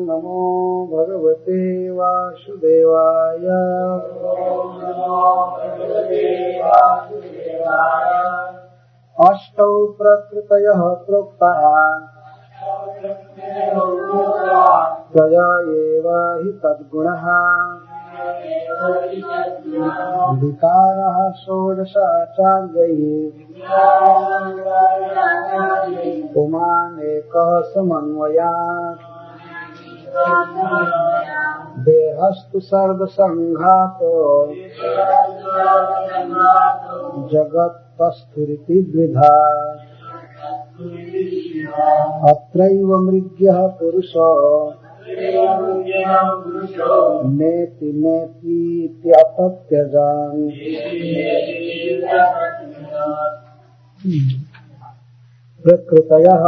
नमो भगवते वासुदेवाय। अष्टौ प्रकृतयः प्रोक्ताः त्वया एव हि तद्गुणः विकारः षोडशाचार्यैः पुमानेकः समन्वयात् देहस्तु सर्वसंघातो जगत्तस्थुरिति द्विधा अत्रैव मृग्यः पुरुषो नेति नेतीत्यतत्यजान्। प्रकृतयः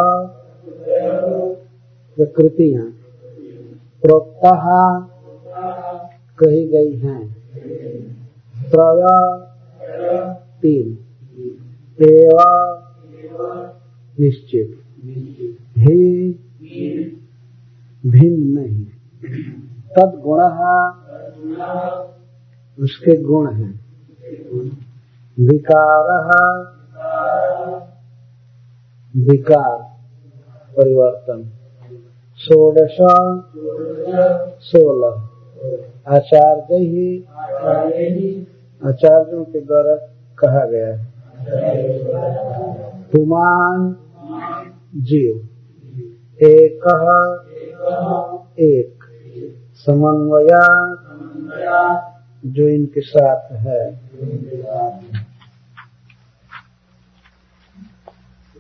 प्रकृतियां प्रोक्तः कही गई हैं, त्रय तीन, एव निश्चित, ही भिन्न नहीं, तद्गुणः उसके गुण हैं, विकारः विकार परिवर्तन, षोडश 16, आचार्य ही आचार्यों के द्वारा कहा गया है, पुमान जीव, एकः एक, समन्वया जो इनके साथ है।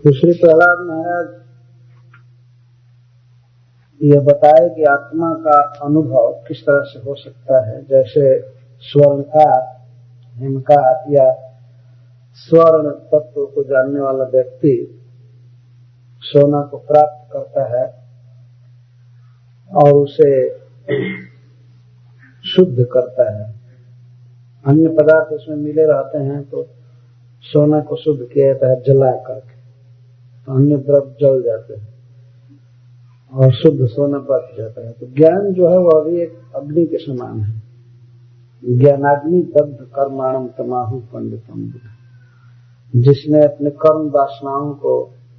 दूसरी प्रहलाद महाराज यह बताए कि आत्मा का अनुभव किस तरह से हो सकता है। जैसे स्वर्णकार, हिमकार या स्वर्ण तत्व को जानने वाला व्यक्ति सोना को प्राप्त करता है और उसे शुद्ध करता है। अन्य पदार्थ उसमें मिले रहते हैं तो सोना को शुद्ध किया जाता है जला करके, तो अन्य द्रव्य जल जाते हैं और शुद्ध सोना बच जाता है। तो ज्ञान जो है वह भी एक अग्नि के समान है। ज्ञानाग्नि दग्ध कर्माणम तमाहु पंडितम, जिसने अपने कर्म वासनाओं को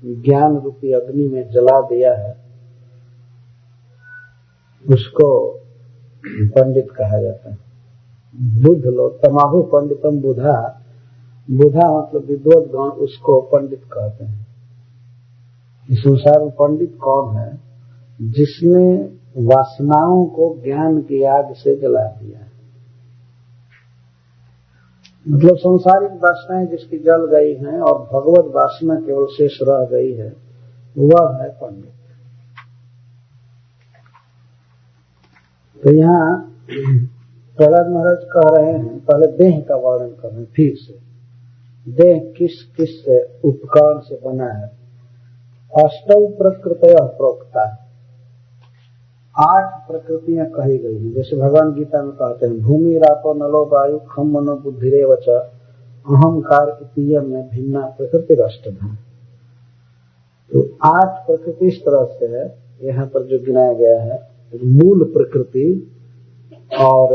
ज्ञान रूपी अग्नि में जला दिया है उसको पंडित कहा जाता है। बुद्ध लोग तमाहु पंडितम बुधा, बुधा मतलब विद्वत गण, उसको पंडित कहते हैं। इस संसार में पंडित कौन है? जिसने वासनाओं को ज्ञान की आग से जला दिया है। मतलब सांसारिक वासनाएं जिसकी जल गई हैं और भगवत वासना केवल शेष रह गई है, वह है पंडित। तो यहाँ प्रहलाद महाराज कह रहे हैं, पहले देह का वर्णन कर रहे हैं फिर से। देह किस किस उपकरण से बना है? अष्टौ प्रकृतयः प्रोक्ता, 8 प्रकृतियां कही गई हैं। जैसे भगवान गीता में कहते हैं, भूमि रापो नलो वायु खम मनो बुद्धिरेव च अहंकार इतीयम में भिन्ना प्रकृति अष्टधा। तो 8 प्रकृति इस तरह से है यहाँ पर जो गिनाया गया है। मूल प्रकृति और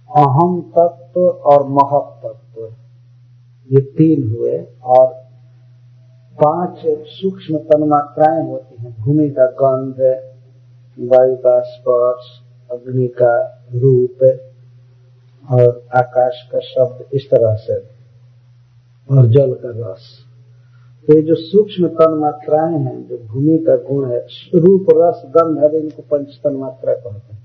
अहम तत्व और महत तत्व, ये 3 हुए, और 5 सूक्ष्म तन्मात्राएं होती हैं। भूमि का गंध, वायु का स्पर्श, अग्नि का रूप और आकाश का शब्द, इस तरह से, और जल का रस। तो ये जो सूक्ष्म तन्मात्राएं हैं, जो भूमि का गुण है, रूप रस गंध है, इनको पंच तन्मात्रा कहते हैं।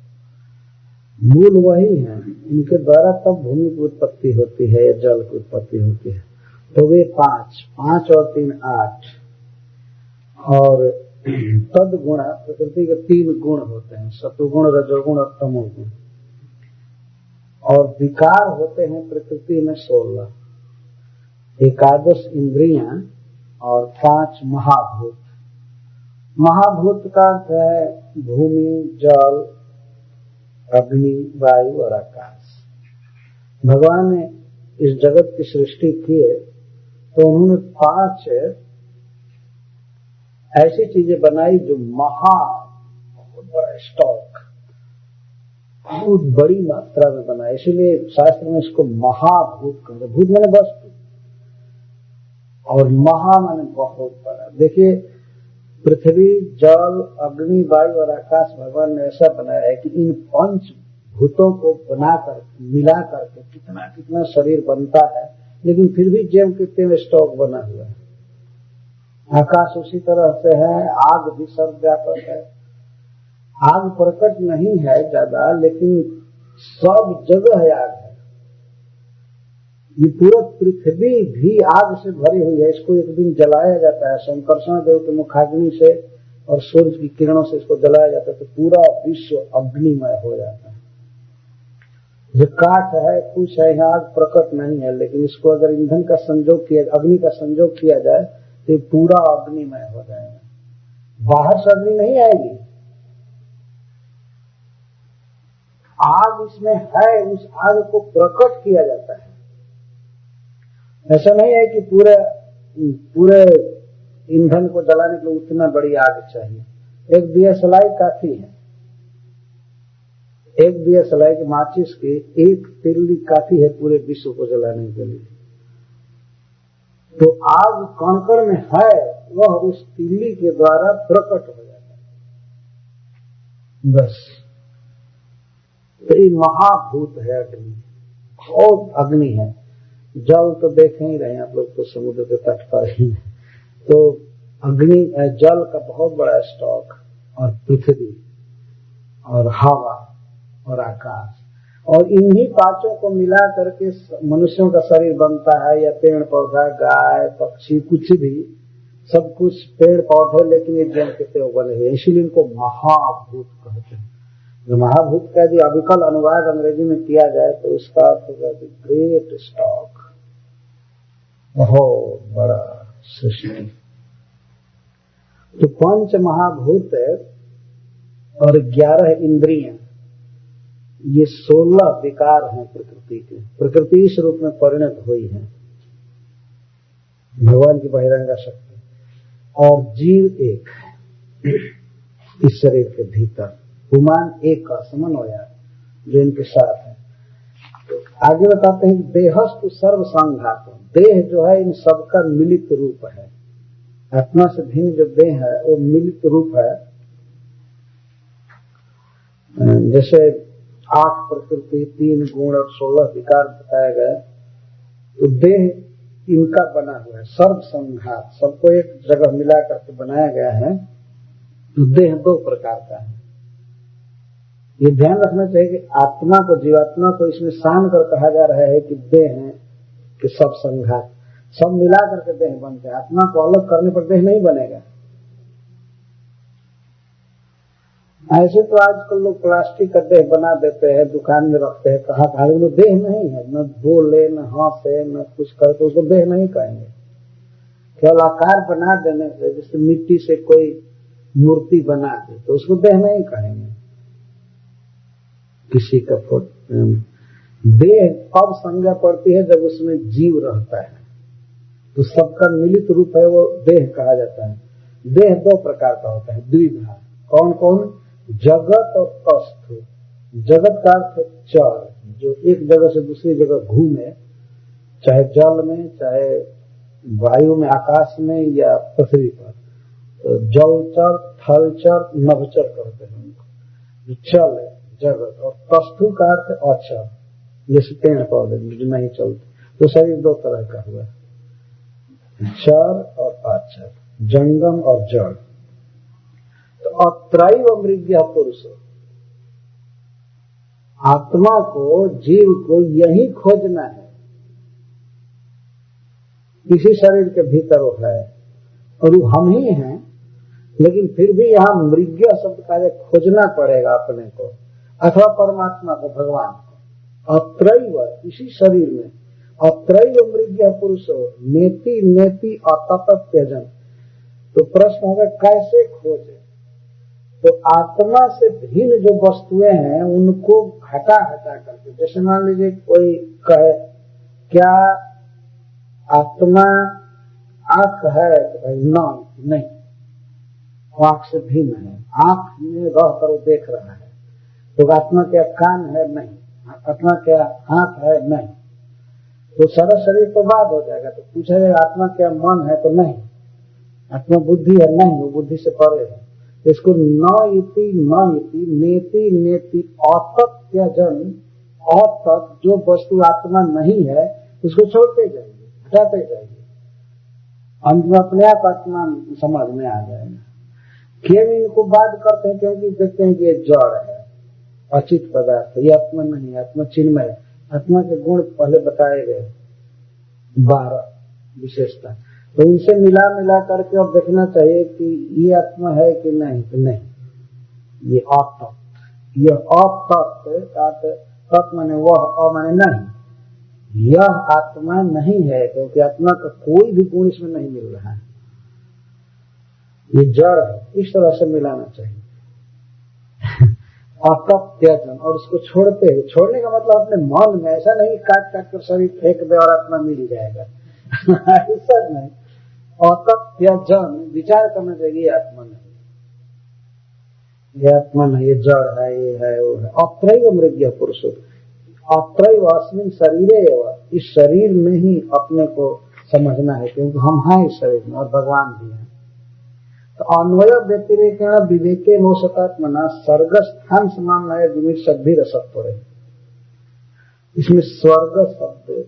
मूल वही है, इनके द्वारा तब भूमि की उत्पत्ति होती है या जल की उत्पत्ति होती है। तो वे 5 और 3 8, और तदगुण प्रकृति के 3 गुण होते हैं, सतुगुण, रजोगुण और तमोगुण। और विकार होते हैं प्रकृति में 16, 11 इंद्रियां और 5 महाभूत। महाभूत का अर्थ है भूमि, जल, अग्नि, वायु और आकाश। भगवान ने इस जगत की सृष्टि की तो उन्होंने 5 ऐसी चीजें बनाई जो महा बहुत बड़ा स्टॉक, बहुत बड़ी मात्रा में बना है। इसीलिए शास्त्र में इसको महाभूत कहते हैं। भूत माने वस्तु और महा माने बहुत बड़ा। देखिए, पृथ्वी, जल, अग्नि, वायु और आकाश भगवान ने ऐसा बनाया है कि इन पंच भूतों को बनाकर मिला करके कितना कितना शरीर बनता है, लेकिन फिर भी ज्यों के त्यों स्टॉक बना हुआ है। आकाश उसी तरह से है, आग भी सर्वव्यापक है। आग प्रकट नहीं है ज्यादा, लेकिन सब जगह है आग है। ये पूरा पृथ्वी भी आग से भरी हुई है। इसको एक दिन जलाया जाता है शंकरषण देव के मुखाग्नि से और सूर्य की किरणों से इसको जलाया जाता है, तो पूरा विश्व अग्निमय हो जाता है। जो काठ है, कुछ है, यहाँ आग प्रकट नहीं है, लेकिन इसको अगर ईंधन का संयोग किया, अग्नि का संयोग किया जाए तो ये पूरा अग्निमय हो जाएगा। बाहर से अग्नि नहीं आएगी, आग इसमें है, उस आग को प्रकट किया जाता है। ऐसा नहीं है कि पूरे ईंधन को जलाने के लिए उतना बड़ी आग चाहिए। एक दिया सलाई काफी है, एक दिया सलाई की माचिस की एक तिल्ली काफी है पूरे विश्व को जलाने के लिए। तो आग कणकण में है, वह उस तिल्ली के द्वारा प्रकट हो जाता है, बस। तो ये महाभूत है अग्नि, बहुत अग्नि है। जल तो देख ही रहे हैं आप लोग, तो समुद्र के तट पर ही। तो अग्नि, जल का बहुत बड़ा स्टॉक, और पृथ्वी और हवा और आकाश, और इन्हीं पांचों को मिला करके मनुष्यों का शरीर बनता है, या पेड़ पौधा, गाय, पक्षी, कुछ भी, सब कुछ पेड़ पौधे, लेकिन ये जल के त्यों बने हुए, इसीलिए इनको महाभूत कहते हैं। जो महाभूत का यदि अविकल अनुवाद अंग्रेजी में किया जाए तो उसका अर्थ होगा ग्रेट स्टॉक, बहुत बड़ा सृष्टि। तो पंच महाभूत और 11 इंद्रियां, ये 16 विकार हैं प्रकृति के। प्रकृति इस रूप में परिणत हुई है, भगवान की बहिरंगा शक्ति। और जीव एक है इस शरीर के भीतर, पुमान एक का समन्वय जो इनके साथ है। तो आगे बताते हैं, देहस्तु सर्व संघात, देह जो है इन सबका मिलित रूप है। आत्मा से भिन्न जो देह है वो मिलित रूप है। जैसे 8 प्रकृति, 3 गुण और 16 विकार बताया गया, तो देह इनका बना हुआ है। सर्व संघात, सबको एक जगह मिला करके बनाया गया है। तो देह 2 प्रकार का है। ये ध्यान रखना चाहिए कि आत्मा को, जीवात्मा को इसमें सान कर कहा जा रहा है कि देह है कि सब संघात, सब मिला करके देह बनते हैं। आत्मा को अलग करने पर देह नहीं बनेगा। ऐसे तो आजकल लोग प्लास्टिक का देह बना देते हैं, दुकान में रखते हैं, कहाँ कहाँ, वो देह नहीं है, न बोले, न हंसे, न कुछ करे, तो उसको देह नहीं कहेंगे। केवल आकार बना देने से, जैसे मिट्टी से कोई मूर्ति बना दे तो उसको देह नहीं कहेंगे। किसी का देह कब संज्ञा पड़ती है, जब उसमें जीव रहता है, तो सबका मिलित रूप है, वो देह कहा जाता है। देह 2 प्रकार का होता है, द्विधा। कौन कौन? जगत और तस्थु। जगत का अर्थ चर, जो एक जगह से दूसरी जगह घूमे, चाहे जल में, चाहे वायु में, आकाश में, या पृथ्वी पर। तो जलचर, थलचर, नभचर कहते हैं उनको। चल है जगत, और तस्थु का अर्थ अचर, जैसे पेड़ पौधे जो नहीं चलते। तो शरीर 2 तरह का हुआ, चर और अचर, जंगम और जड़। तो अत्रैव मृग्यः पुरुष, आत्मा को, जीव को यही खोजना है। इसी शरीर के भीतर वो है और वो हम ही हैं, लेकिन फिर भी यहाँ मृग्य शब्द का खोजना पड़ेगा अपने को, अथवा परमात्मा को, भगवान को। अत्रैव, इसी शरीर में, अत्रैव मृग्यः पुरुषो नेति नेति अतत त्यजन। तो प्रश्न होगा कैसे खोजे? तो आत्मा से भिन्न जो वस्तुएं हैं उनको हटा हटा करके, जैसे मान लीजिए कोई कहे क्या आत्मा आंख है, तो भाई नहीं, वो आंख से भिन्न है, आंख में रह कर वो देख रहा है। तो आत्मा क्या कान है? नहीं। आत्मा क्या हाथ है? नहीं। तो सारा शरीर तो बाद हो जाएगा। तो पूछा जाएगा आत्मा क्या मन है? तो नहीं। आत्मा बुद्धि है? नहीं, वो बुद्धि से परे है। तो इसको न इति नेति नेति अतत्यजन, अतत जो वस्तु आत्मा नहीं है उसको छोड़ते जाइए, हटाते जाइए, अंत में अपने आप आत्मा समझ में आ जाएगा। क्यों इनको बात करते हैं? क्योंकि देखते हैं कि ये जड़ है, अचित पदार्थ, ये आत्मा नहीं है, आत्मा चिन्मय है। आत्मा के गुण पहले बताए गए 12 विशेषता, तो उनसे मिला करके अब देखना चाहिए कि ये आत्मा है कि नहीं। तो नहीं, ये अतत, ये अतत, तत् माने वह, माने नहीं, यह आत्मा नहीं है, क्योंकि आत्मा का कोई भी गुण इसमें नहीं मिल रहा है, ये जड़ है। इस तरह से मिलाना चाहिए। अतत्यजन, और उसको छोड़ते हैं। छोड़ने का मतलब अपने मन में, ऐसा नहीं काट कर शरीर फेंक दे और आत्मा मिल जाएगा ऐसा नहीं। अतत्यजन, विचार करना चाहिए आत्मा नहीं, ये आत्मा नहीं, ये जड़ है, ये है, वो है। अत्रैव मृग्य पुरुषो, अत्रैव अस्मिन् शरीरे एव, इस शरीर में ही अपने को समझना है, क्योंकि हम हैं इस शरीर में और भगवान भी हैं। तो अन्वय व्यतिरेकेण विवेके मोक्षतात्मना स्वर्गस्थान समान नए विमिक्षक भी रसत पड़े। इसमें स्वर्ग शब्द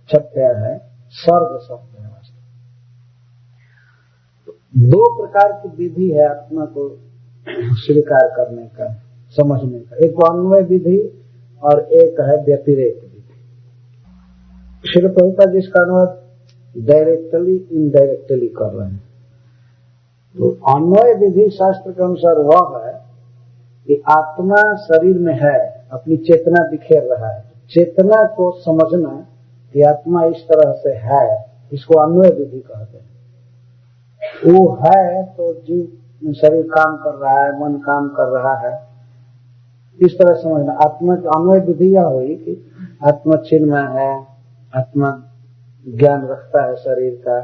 छत्या है, स्वर्ग शब्द है। दो प्रकार की विधि है आत्मा को स्वीकार करने का, समझने का। एक तो अन्वय विधि और एक है व्यतिरेक विधि। श्रील प्रभुपाद जी इसका अनुवाद डायरेक्टली इनडायरेक्टली कर रहे हैं। तो अन्वय विधि शास्त्र के अनुसार वह है कि आत्मा शरीर में है, अपनी चेतना बिखेर रहा है, चेतना को समझना कि आत्मा इस तरह से है, इसको अन्वय विधि कहते हैं। वो है तो जीव शरीर काम कर रहा है, मन काम कर रहा है, इस तरह समझना। आत्मा की अन्वय विधि यह हुई कि आत्मा चिन्मय है, आत्मा ज्ञान रखता है शरीर का,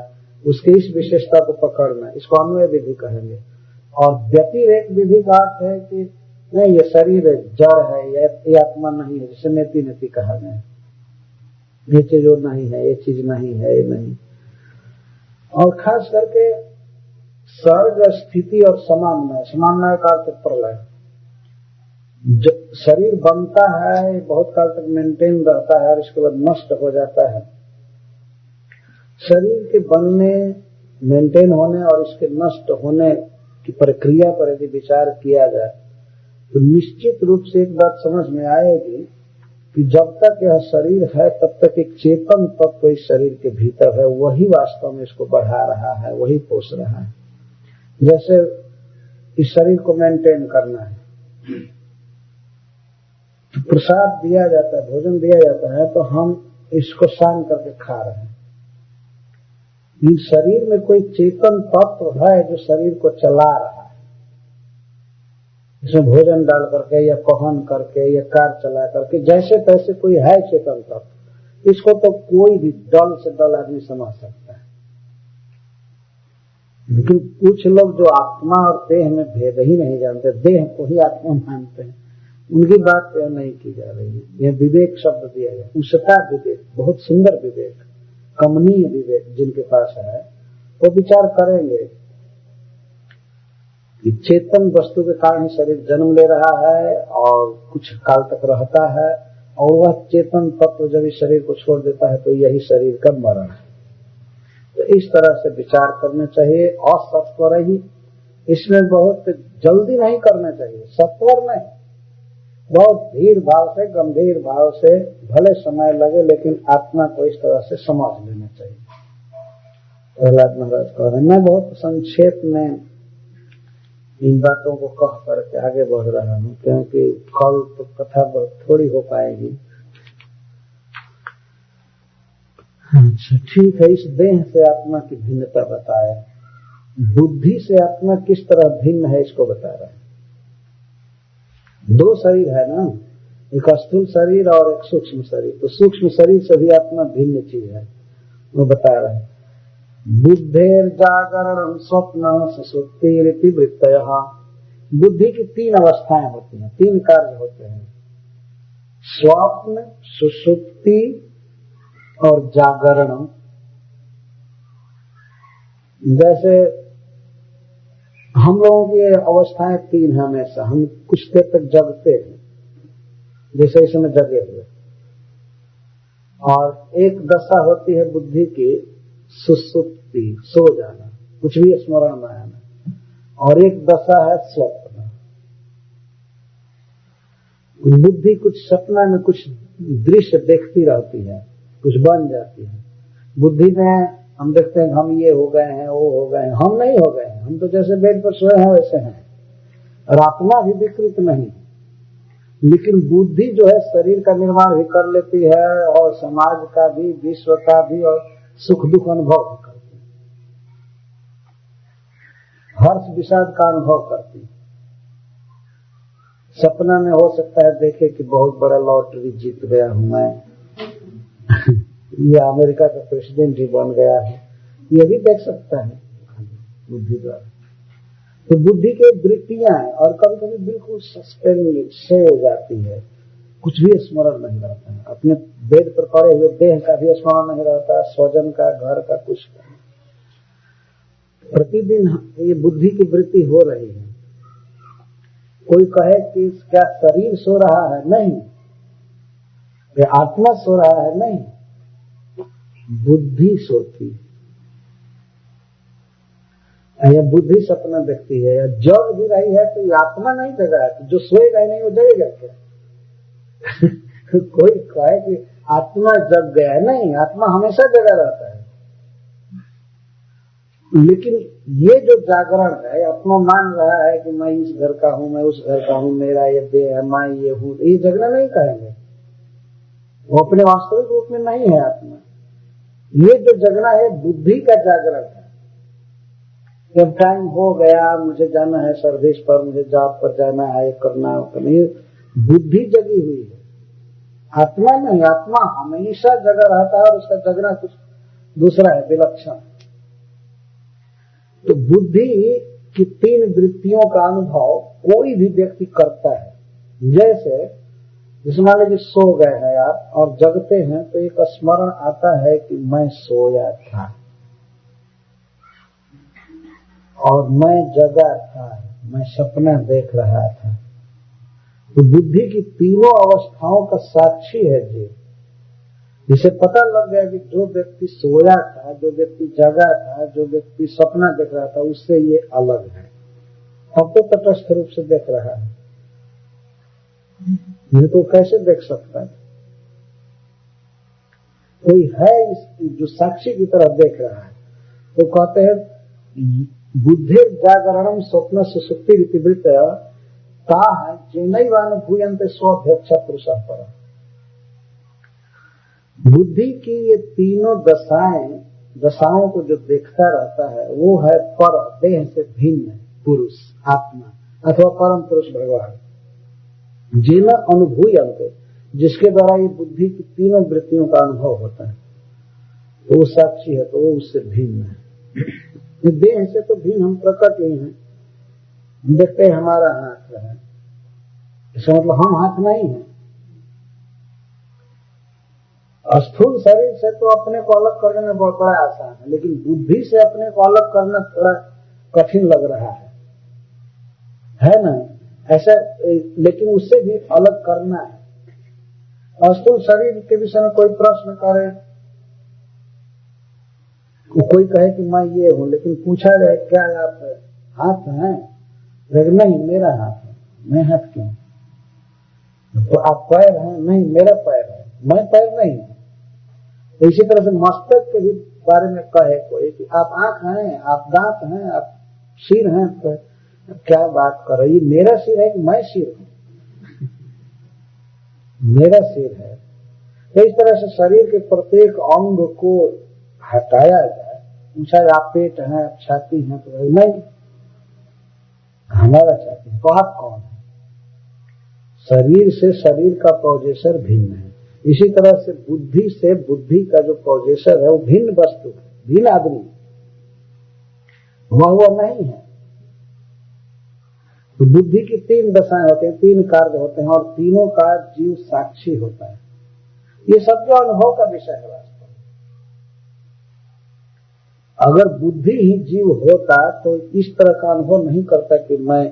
उसकी इस विशेषता को पकड़ना, इसको अन्वय विधि कहेंगे। और व्यतिरेक विधि का अर्थ है कि नहीं, ये शरीर जड़ है, ये आत्मा नहीं है, जिसे नेति नेति कहा गया, ये चीज वो नहीं है, ये चीज नहीं है, ये नहीं। और खास करके सर्ग स्थिति और समान्वय का अर्थ प्रलय। शरीर बनता है, बहुत काल तक मेंटेन रहता है और इसके बाद नष्ट हो जाता है। शरीर के बनने, मेंटेन होने और इसके नष्ट होने की प्रक्रिया पर यदि विचार किया जाए तो निश्चित रूप से एक बात समझ में आएगी कि जब तक यह शरीर है तब तक एक चेतन तत्व इस शरीर के भीतर है, वही वास्तव में इसको बढ़ा रहा है, वही पोष रहा है। जैसे इस शरीर को मेंटेन करना है तो प्रसाद दिया जाता है, भोजन दिया जाता है, तो हम इसको सान करके खा रहे हैं। इस शरीर में कोई चेतन तत्व है जो शरीर को चला रहा है, इसमें भोजन डाल करके या कहन करके या कार चला करके, जैसे तैसे कोई है चेतन तत्व। इसको तो कोई भी दल से दल आदमी समझ सकता है, लेकिन कुछ लोग जो आत्मा और देह में भेद ही नहीं जानते, देह को ही आत्मा मानते हैं, उनकी बात नहीं की जा रही है। यह विवेक शब्द दिया गया, उसका विवेक, बहुत सुंदर विवेक, कमनीय विवेक जिनके पास है वो विचार करेंगे कि चेतन वस्तु के कारण शरीर जन्म ले रहा है और कुछ काल तक रहता है, और वह चेतन तत्व जब इस शरीर को छोड़ देता है तो यही शरीर का मरण है। तो इस तरह से विचार करना चाहिए। असत्वर ही, इसमें बहुत जल्दी नहीं करना चाहिए, सत्वर नहीं, बहुत धीर भाव से, गंभीर भाव से, भले समय लगे लेकिन आत्मा को इस तरह से समझ लेना चाहिए। प्रहलाद महाराज कह रहे हैं। मैं बहुत संक्षेप में इन बातों को कह करके आगे बढ़ रहा हूँ, क्योंकि कल तो कथा बहुत थोड़ी हो पाएगी। अच्छा ठीक है, इस देह से आत्मा की भिन्नता बताए, बुद्धि से आत्मा किस तरह भिन्न है इसको बता रहा है। दो शरीर है ना, एक स्थूल शरीर और एक सूक्ष्म शरीर। तो सूक्ष्म शरीर से भी आत्मा भिन्न चीज है, वो बता रहे हैं। बुद्धेर जागरण स्वप्न सुसुप्तिरिति वृत्तयः। बुद्धि की तीन अवस्थाएं होती हैं, तीन कार्य होते हैं, स्वप्न, सुसुप्ति और जागरण। जैसे हम लोगों की अवस्थाएं तीन है हमेशा, हम कुछ देर तक जगते हैं, जैसे इस समय जगे हुए, और एक दशा होती है बुद्धि की सुसुप्ति, सो जाना, कुछ भी स्मरण में आना, और एक दशा है स्वप्न। बुद्धि कुछ सपना में कुछ दृश्य देखती रहती है, कुछ बन जाती है। बुद्धि में हम देखते हैं हम ये हो गए हैं, वो हो गए हैं, हम नहीं हो गए हैं, हम तो जैसे बेड पर सोए हैं वैसे हैं, और आत्मा भी विकृत नहीं। लेकिन बुद्धि जो है शरीर का निर्माण भी कर लेती है, और समाज का भी, विश्व का भी, और सुख दुख अनुभव भी करती है, हर्ष विषाद का अनुभव करती है। सपना में हो सकता है देखे कि बहुत बड़ा लॉटरी जीत गया हूं मैं, ये अमेरिका का प्रेसिडेंट ही बन गया है, ये भी देख सकता है बुद्धि द्वारा। तो बुद्धि की वृत्तियां हैं, और कभी कभी बिल्कुल सस्पेंड सो जाती है, कुछ भी स्मरण नहीं रहता है, अपने बेड पर पड़े हुए देह का भी स्मरण नहीं रहता, स्वजन का, घर का, कुछ का। प्रतिदिन ये बुद्धि की वृत्ति हो रही है। कोई कहे कि क्या शरीर सो रहा है? नहीं। क्या आत्मा सो रहा है? नहीं, बुद्धि सोती है, या बुद्धि सपना देखती है, या जग भी रही है तो ये आत्मा नहीं जगा है, जो सोएगा ही नहीं वो जगेगा क्या? कोई कहे कि आत्मा जग गया है, नहीं, आत्मा हमेशा जगा रहता है। लेकिन ये जो जागरण है, आत्मा मान रहा है कि मैं इस घर का हूं, मैं उस घर का हूं, मेरा ये देह है, मैं ये हूं, ये जगना नहीं कहेंगे, वो अपने वास्तविक रूप में नहीं है आत्मा। ये जो जगना है बुद्धि का जागरण है। जब टाइम हो गया, मुझे जाना है सर्विस पर, मुझे जॉब पर जाना है, ये करना है, ये बुद्धि जगी हुई है, आत्मा नहीं। आत्मा हमेशा जगा रहता है, और उसका जगना कुछ दूसरा है, विलक्षण। तो बुद्धि की तीन वृत्तियों का अनुभव कोई भी व्यक्ति करता है। जैसे मान लीजिए सो गए हैं आप और जगते हैं, तो एक स्मरण आता है कि मैं सोया था और मैं जगा था, मैं सपना देख रहा था। तो बुद्धि की तीनों अवस्थाओं का साक्षी है जी। जिसे पता लग गया कि जो व्यक्ति सोया था, जो व्यक्ति जगा था, जो व्यक्ति सपना देख रहा था, उससे ये अलग है, अब तो तटस्थ रूप से देख रहा है। ये तो कैसे देख सकता है? कोई है जो साक्षी की तरह देख रहा है। तो कहते हैं बुद्धि जागरणम स्वप्न सुसुप्ति रीतिवृत्त ताः जैनैवानुभूयन्ते स्वाध्यक्ष पुरुषः परः। बुद्धि की ये तीनों दशाओं को जो देखता रहता है वो है पर, देह से भिन्न पुरुष, आत्मा अथवा परम पुरुष भगवान। जिन अनुभूयन्ते, जिसके द्वारा ये बुद्धि की तीनों वृत्तियों का अनुभव होता है, तो वो साक्षी है, तो वो उससे भिन्न है। ये देह से तो भिन्न हम प्रकट ही हैं। देखते हैं हमारा हाथ है, इसका मतलब हम हाथ नहीं है। स्थूल शरीर से तो अपने को अलग करने में बहुत बड़ा आसान है, लेकिन बुद्धि से अपने को अलग करना थोड़ा कठिन लग रहा है ना? ऐसा, लेकिन उससे भी अलग करना है। स्थूल शरीर के विषय में कोई प्रश्न करे, कोई कहे कि मैं ये हूं, लेकिन पूछा जाए क्या आप हाथ हैं? नहीं, मेरा हाथ है। मैं हाथ क्यों? तो आप पैर हैं? नहीं, मेरा पैर है। मैं पैर नहीं। तो इसी तरह से मस्तक के भी बारे में कहे कोई कि आप आंख हैं, आप दांत हैं, आप सिर हैं, तो क्या बात कर रही? मेरा सिर है कि मैं सिर हूं? मेरा सिर है। तो इस तरह से शरीर के प्रत्येक अंग को हटाया जाए। पूछा आप पेट हैं, आप छाती हैं, तो नहीं, हमारा छाती है। तो आप कौन है? शरीर से शरीर का पॉजेसर भिन्न है। इसी तरह से बुद्धि से बुद्धि का जो पॉजेसर है वो भिन्न वस्तु है, भिन्न आदमी। वह नहीं है। तो बुद्धि की 3 दशाएं होते हैं, 3 कार्य होते हैं, और तीनों का जीव साक्षी होता है। ये सब जो अनुभव का विषय है वास्तव में। अगर बुद्धि ही जीव होता तो इस तरह का अनुभव नहीं करता कि मैं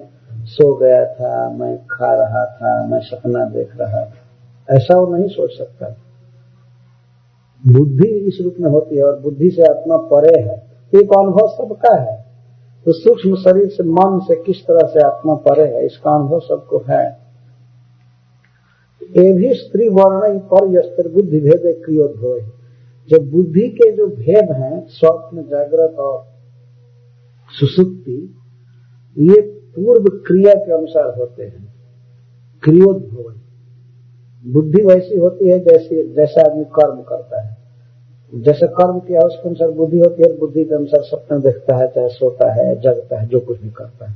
सो गया था, मैं खा रहा था, मैं सपना देख रहा था। ऐसा वो नहीं सोच सकता। बुद्धि इस रूप में होती है और बुद्धि से आत्मा परे है। एक अनुभव सबका है। तो सूक्ष्म शरीर से, मन से किस तरह से आत्मा परे है, इसका अनुभव सबको है। ये भी स्त्री वर्ण पर यस्त्र बुद्धि भेद क्रियोद्भव। जब बुद्धि के जो भेद हैं, स्वप्न, जागृत और सुषुप्ति, ये पूर्व क्रिया के अनुसार होते हैं। क्रियोद्भव। बुद्धि वैसी होती है जैसा आदमी कर्म करता है। जैसे कर्म किया उसके अनुसार बुद्धि होती है। बुद्धि के अनुसार सपना देखता है, चाहे सोता है, जगता है, जो कुछ भी करता है।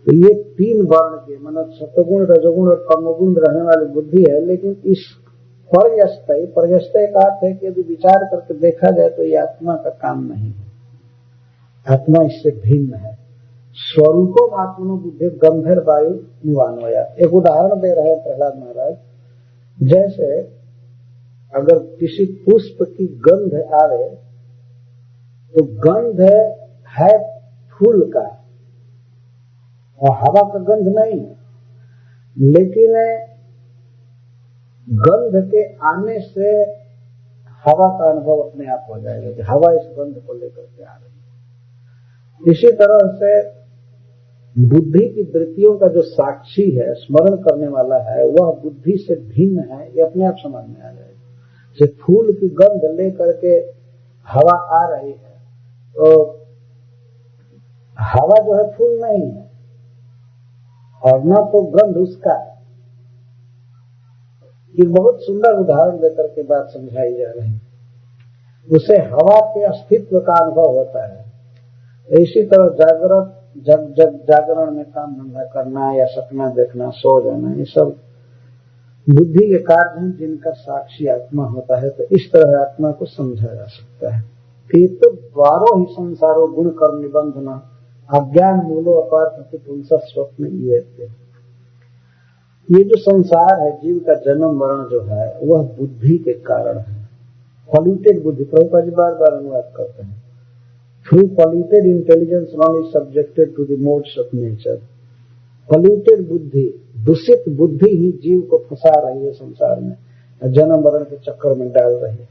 तो ये 3 वर्ण के, मतलब सत्वगुण, रजोगुण और तमोगुण रहने वाली बुद्धि है। लेकिन इस पर्यस्तय का अर्थ है कि यदि विचार करके देखा जाए तो ये आत्मा का काम नहीं है। आत्मा इससे भिन्न है। स्वरूपम आत्मनो बुद्धि गंधर वायु निवान्वया। एक उदाहरण दे रहे हैं प्रहलाद महाराज। जैसे अगर किसी पुष्प की गंध आवे तो गंध है फूल का और हवा का गंध नहीं है, लेकिन गंध के आने से हवा का अनुभव अपने आप हो जाएगा कि हवा इस गंध को लेकर के आ रही है। इसी तरह से बुद्धि की वृत्तियों का जो साक्षी है, स्मरण करने वाला है, वह बुद्धि से भिन्न है, ये अपने आप समझ में आ जाएगा। जैसे फूल की गंध लेकर के हवा आ रही है तो हवा जो है फूल नहीं है और न तो गंध उसका है। एक बहुत सुंदर उदाहरण देकर के बात समझाई जा रही है। उसे हवा के अस्तित्व का अनुभव होता है। इसी तरह जागरण में काम धंधा करना या सपना देखना, सो जाना, ये सब बुद्धि के कार्य हैं जिनका साक्षी आत्मा होता है। तो इस तरह आत्मा को समझा जा सकता है कि तो द्वारों ही संसारों गुण कर्म निबंधना अज्ञान मूलो अपार्थ पुंसा स्वप्न ये जो संसार है, जीव का जन्म मरण जो है, वह बुद्धि के कारण है। पॉल्यूटेड बुद्धि, प्रभुपाद जी बार बार अनुवाद करते हैं। Through polluted intelligence one is subjected to the modes of nature. Polluted बुद्धि, दूषित बुद्धि ही जीव को फंसा रही है संसार में, जन्म मरण के चक्कर में डाल रही है।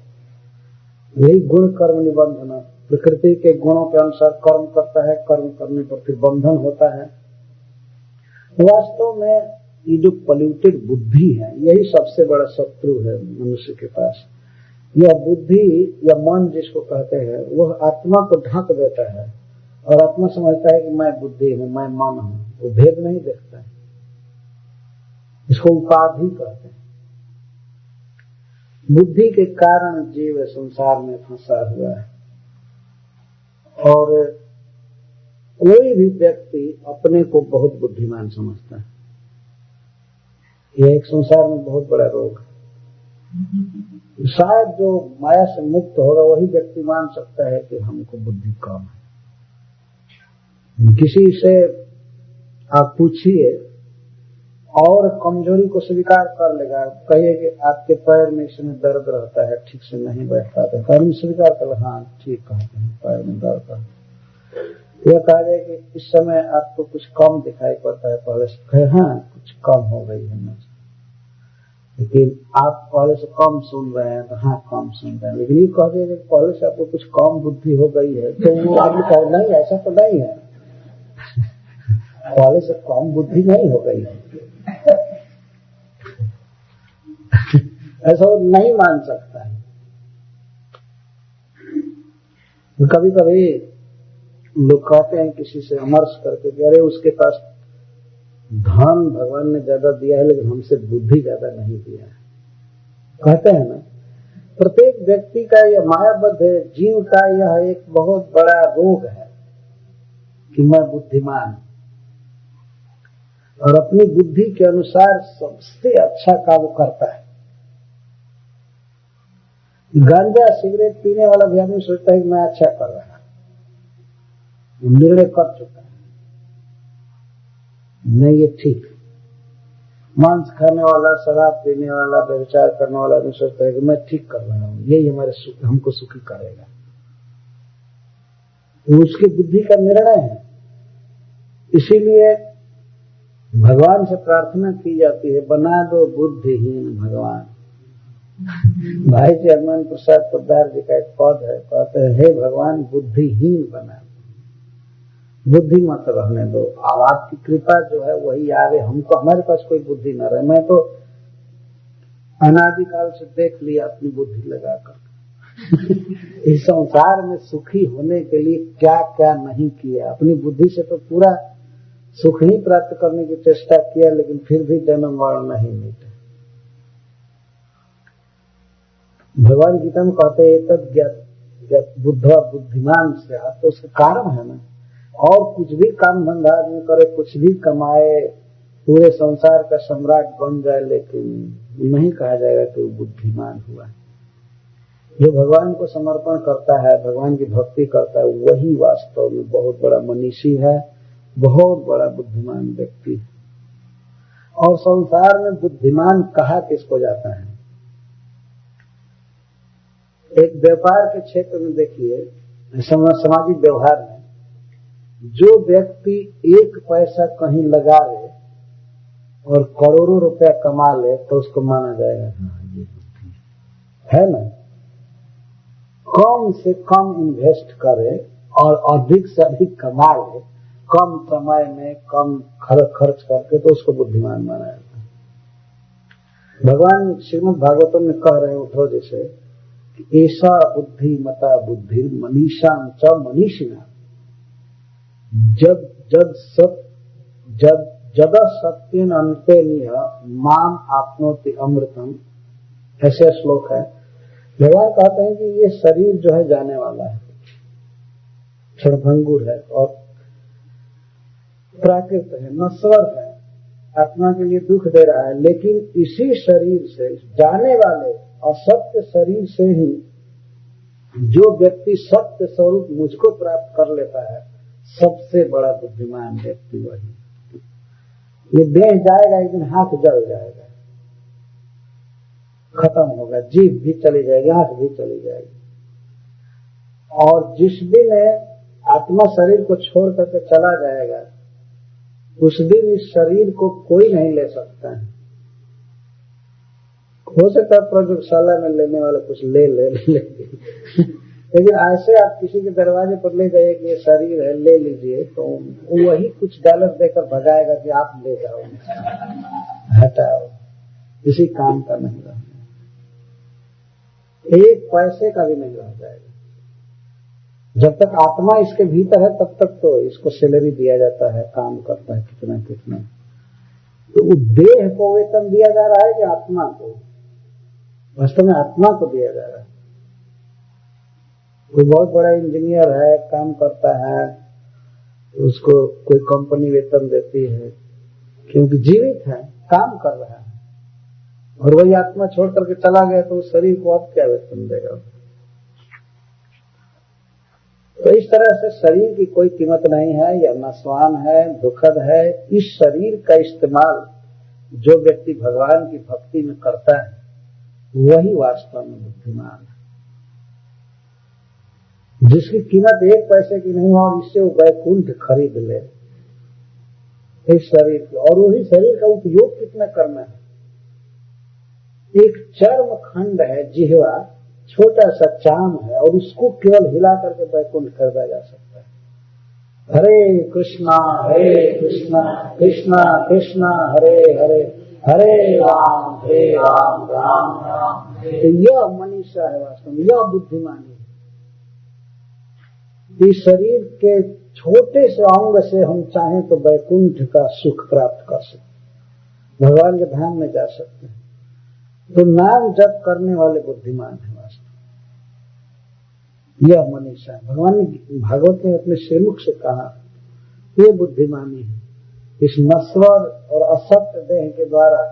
यही गुण कर्म निबंधना, प्रकृति के गुणों के अनुसार कर्म करता है, कर्म करने पर फिर बंधन होता है। वास्तव में ये जो पॉल्यूटेड बुद्धि है, यही सबसे बड़ा शत्रु है मनुष्य के पास। यह बुद्धि या मन जिसको कहते हैं, वह आत्मा को ढक देता है और आत्मा समझता है कि मैं बुद्धि हूँ, मैं मन हूँ। वो भेद नहीं देखता है। इसको उपाधि कहते हैं। बुद्धि के कारण जीव संसार में फंसा हुआ है और कोई भी व्यक्ति अपने को बहुत बुद्धिमान समझता है। यह एक संसार में बहुत बड़ा रोग है। शायद जो माया से मुक्त होगा वही व्यक्ति मान सकता है कि हमको बुद्धि कम है। किसी से आप पूछिए और कमजोरी को स्वीकार कर लेगा। कहिए कि आपके पैर में इसमें दर्द रहता है, ठीक से नहीं बैठ पाते, पैर में स्वीकार कर, हाँ ठीक कहते हैं, पैर में दर्द है। यह कहा जाए कि इस समय आपको कुछ कम दिखाई पड़ता है पहले से, कहे हाँ कुछ कम हो गई है मुझे। लेकिन आप पहले से कम सुन रहे हैं तो हाँ कम सुन रहे हैं। लेकिन ये कह दिया कि पहले से आपको कुछ कम बुद्धि हो गई है, तो वो आदमी कहे नहीं ऐसा तो नहीं है, पहले से कम बुद्धि नहीं हो गई है। ऐसा वो नहीं मान सकता है। कभी कभी लोग कहते हैं किसी से अमर्ष करके कि अरे उसके पास धन भगवान ने ज्यादा दिया है लेकिन हमसे बुद्धि ज्यादा नहीं दिया है। कहते हैं ना, प्रत्येक व्यक्ति का यह मायाबद्ध है, जीव का यह एक बहुत बड़ा रोग है कि मैं बुद्धिमान और अपनी बुद्धि के अनुसार सबसे अच्छा काम करता है। गांजा सिगरेट पीने वाला भी आदमी सोचता है कि मैं अच्छा कर रहा, निर्णय कर चुका है, नहीं ये ठीक। मांस खाने वाला, शराब पीने वाला, व्यभिचार करने वाला भी सोचता है कि मैं ठीक कर रहा हूँ, यही हमको सुखी करेगा। तो उसकी बुद्धि का निर्णय है। इसीलिए भगवान से प्रार्थना की जाती है, बना दो बुद्धिहीन भगवान। भाई चेयरमैन प्रसाद पोद्दार जी का एक पद है, कहते हैं हे भगवान बुद्धिहीन बना दो, बुद्धि मत रहने दो। अब आपकी कृपा जो है वही आवे, हमको हमारे पास कोई बुद्धि न रहे। मैं तो अनादिकाल से देख लिया अपनी बुद्धि लगाकर इस संसार में सुखी होने के लिए क्या क्या नहीं किया। अपनी बुद्धि से तो पूरा सुख ही प्राप्त करने की चेष्टा किया, लेकिन फिर भी जन्म मरण नहीं मिटे। भगवान गीता में कहते हैं तद बुद्धवा बुद्धिमान से, तो उसका कारण है ना। और कुछ भी काम धंधा आदमी करे, कुछ भी कमाए, पूरे संसार का सम्राट बन जाए, लेकिन नहीं कहा जाएगा कि वो बुद्धिमान हुआ। जो भगवान को समर्पण करता है, भगवान की भक्ति करता है, वही वास्तव में बहुत बड़ा मनीषी है, बहुत बड़ा बुद्धिमान व्यक्ति है। और संसार में बुद्धिमान कहा किसको जाता है? एक व्यापार के क्षेत्र में देखिए, सामाजिक व्यवहार में जो व्यक्ति एक पैसा कहीं लगावे और करोड़ों रुपया कमा ले, तो उसको माना जाएगा हाँ ये बुद्धि है ना। कम से कम इन्वेस्ट करे और अधिक से अधिक कमा ले, कम समय में कम खर्च करके, तो उसको बुद्धिमान माना जाता है। भगवान श्रीमद् भागवतम में कह रहे हैं उद्धव जी से, ऐसा बुद्धि मता बुद्धि मनीषाम च मनीषिणा जद सत्यन अंते निह माम आपनोति अमृतम, ऐसे श्लोक है। भगवान कहते हैं कि ये शरीर जो है जाने वाला है, क्षणभंगुर है और प्राकृत है, नश्वर है, आत्मा के लिए दुख दे रहा है। लेकिन इसी शरीर से, जाने वाले असत्य शरीर से ही जो व्यक्ति सत्य स्वरूप मुझको प्राप्त कर लेता है, सबसे बड़ा बुद्धिमान व्यक्ति वही। ये देह जाएगा, एक दिन हाथ जल जाएगा, खत्म होगा, जीभ भी चली जाएगी, आंख भी चली जाएगी। और जिस दिन आत्मा शरीर को छोड़ करके चला जाएगा, उस दिन इस शरीर को कोई नहीं ले सकता है। हो सकता है प्रयोगशाला में लेने वाले कुछ ले लेकिन ऐसे आप किसी के दरवाजे पर ले जाइए कि ये शरीर है, ले लीजिए, तो वही कुछ डॉलर देकर भगाएगा कि आप ले जाओ, हटाओ, किसी काम का नहीं रहना, एक पैसे का भी नहीं रह जाएगा। जब तक आत्मा इसके भीतर है तब तक तो इसको सैलरी दिया जाता है, काम करता है कितना कितना। तो देह को वेतन दिया जा रहा है कि आत्मा को? वास्तव में आत्मा को दिया जा रहा है। कोई बहुत बड़ा इंजीनियर है, काम करता है, उसको कोई कंपनी वेतन देती है क्योंकि जीवित है, काम कर रहा है। और वही आत्मा छोड़ करके चला गया तो उस शरीर को अब क्या वेतन देगा? तो इस तरह से शरीर की कोई कीमत नहीं है, यह नश्वान है, दुखद है। इस शरीर का इस्तेमाल जो व्यक्ति भगवान की भक्ति में करता है, वही वास्तव में बुद्धिमान है। जिसकी कीमत एक पैसे की नहीं है और इससे वो वैकुंठ खरीद ले इस शरीर की। और वही शरीर का उपयोग कितना करना है? एक चर्म खंड है, जिह्वा, छोटा सा चाम है, और उसको केवल हिला करके वैकुंठ खरीदा जा सकता है। हरे कृष्णा कृष्णा कृष्णा हरे हरे, हरे राम राम राम। तो यह मनीषा है, वास्तव में यह बुद्धिमानी है। इस शरीर के छोटे से अंग से हम चाहें तो वैकुंठ का सुख प्राप्त कर सकते, भगवान के धाम में जा सकते हैं। तो नाम जप करने वाले बुद्धिमान है वास्तव, यह मनीषा है। भगवान ने भागवत में अपने श्रीमुख से कहा, ये बुद्धिमानी है। इस नश्वर और असत्य देह के द्वारा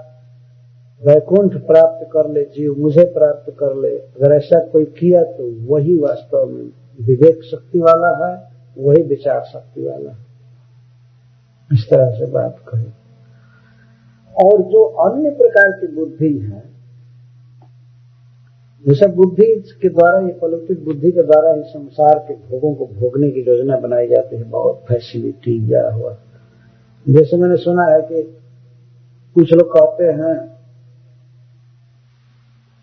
वैकुंठ प्राप्त कर ले जीव, मुझे प्राप्त कर ले, अगर ऐसा कोई किया तो वही वास्तव में विवेक शक्ति वाला है, वही विचार शक्ति वाला, इस तरह से बात कही। और जो अन्य प्रकार की बुद्धि है, जैसे बुद्धि के द्वारा, ये पॉलिटिक बुद्धि के द्वारा ही संसार के भोगों को भोगने की योजना बनाई जाती है, बहुत फैसिलिटी दिया हुआ। जैसे मैंने सुना है कि कुछ लोग कहते हैं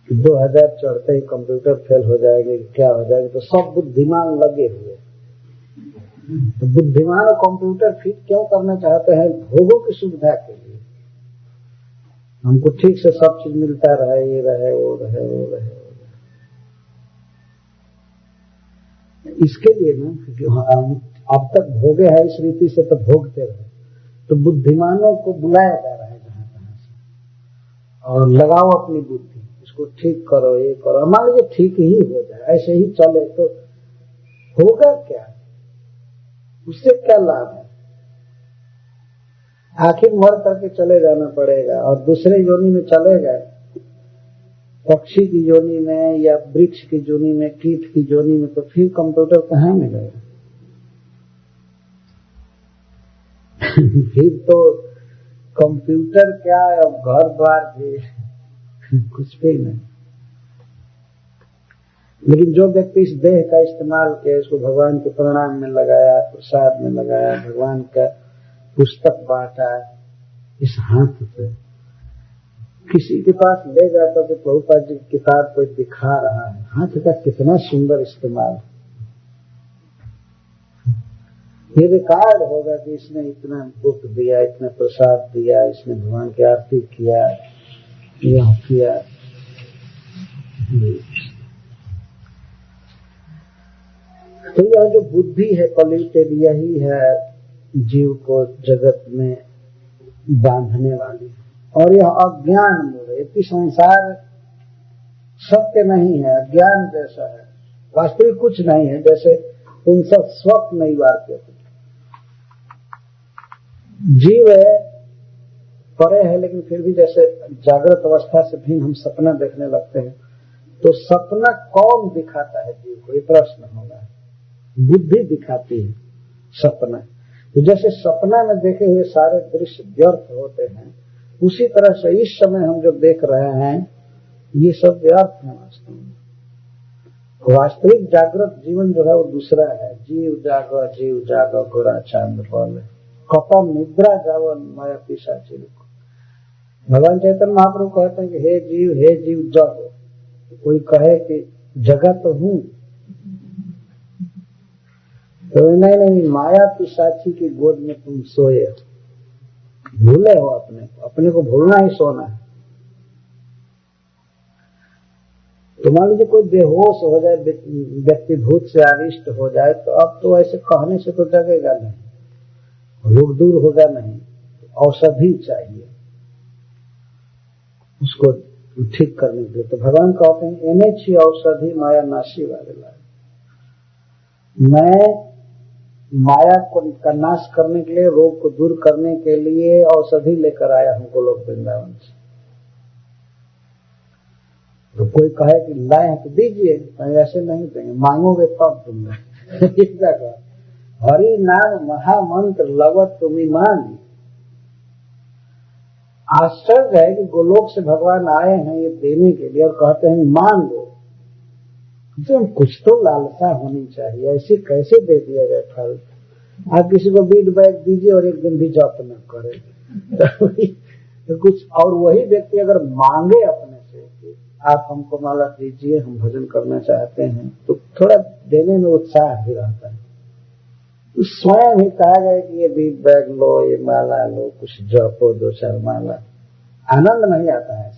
कि 2000 चढ़ते ही कंप्यूटर फेल हो जाएंगे, क्या हो जाएगा, तो सब बुद्धिमान लगे हुए। तो बुद्धिमान और कंप्यूटर फिट क्यों करना चाहते हैं? भोगों की सुविधा के लिए, हमको ठीक से सब चीज मिलता रहे, ये रहे वो रहे वो रहे। इसके लिए ना, क्योंकि अब तक भोगे है इस रीति से, तो भोगते रहे। तो बुद्धिमानों को बुलाया जा रहा है जहां तहां से, और लगाओ अपनी बुद्धि, इसको ठीक करो, ये करो। मान लीजिए ठीक ही हो जाए, ऐसे ही चले तो होगा क्या? उससे क्या लाभ है? आखिर मर करके चले जाना पड़ेगा, और दूसरे योनि में चले गए, पक्षी की योनि में या वृक्ष की योनि में, कीट की योनि में, तो फिर कंप्यूटर कहाँ मिलेगा? फिर तो कंप्यूटर क्या, अब घर द्वार भी कुछ भी नहीं। लेकिन जो व्यक्ति इस देह का इस्तेमाल किया, इसको भगवान के प्रणाम में लगाया, प्रसाद में लगाया, भगवान का पुस्तक बांटा इस हाथ से, किसी के पास ले जाता तो प्रभुपाद जी की किताब कोई दिखा रहा है, हाथ का कितना सुंदर इस्तेमाल। ये रिकॉर्ड होगा कि इसने इतना बुक दिया, इतना प्रसाद दिया, इसने भगवान की आरती किया, यह किया। तो यह जो बुद्धि है पॉल्यूटेड, यही है जीव को जगत में बांधने वाली। और यह अज्ञान मूल है, कि संसार सत्य नहीं है, अज्ञान जैसा है, वास्तविक कुछ नहीं है। जैसे तुम सब स्वप्न नहीं वारते, जीव है, परे है, लेकिन फिर भी जैसे जागृत अवस्था से भी हम सपना देखने लगते हैं, तो सपना कौन दिखाता है जीव को? ये प्रश्न होगा। बुद्धि दिखाती है सपना। तो जैसे सपना में देखे हुए सारे दृश्य व्यर्थ होते हैं, उसी तरह से इस समय हम जो देख रहे हैं ये सब व्यर्थ है वास्तव में। वास्तविक जागृत जीवन जो है वो दूसरा है। जीव जागो गोरा चांद बोले, कपम निद्रा जावन माया पिशाची। भगवान चैतन्य महाप्रभु कहते हैं कि हे जीव जग। कोई कहे कि जगा तो हूं, तो नहीं, माया पिशाची की गोद में तुम सोए, भूले हो अपने को भूलना ही सोना है। तो मान लीजिए कोई बेहोश हो जाए, व्यक्ति भूत से आविष्ट हो जाए, तो अब तो ऐसे कहने से तो जगेगा नहीं, रोग दूर होगा नहीं, औषधि चाहिए उसको ठीक करने के लिए। तो भगवान कहते हैं एने छी औषधि माया नाशी वाले लाए। मैं माया का नाश करने के लिए, रोग को दूर करने के लिए औषधि लेकर आया हूं गोलोक वृंदावन से। तो कोई कहे कि लाए तो दीजिए, ऐसे नहीं देंगे, मांगोगे तब दूंगा। हरि नाम महामंत्र लवत तुम्हें मान। आश्चर्य है कि गोलोक से भगवान आए हैं ये देने के लिए, और कहते हैं मांगो। तो कुछ तो लालसा होनी चाहिए, ऐसे कैसे दे दिया गया फल? आप किसी को बीट बैग दीजिए और एक दिन भी जप न करे तो कुछ। और वही व्यक्ति अगर मांगे अपने से कि आप हमको माला दीजिए, हम भजन करना चाहते हैं, तो थोड़ा देने में उत्साह भी रहता है। तो स्वयं ही कहा गया कि ये बीट बैग लो, ये माला लो, कुछ जपो 2-4 माला, आनंद नहीं आता है।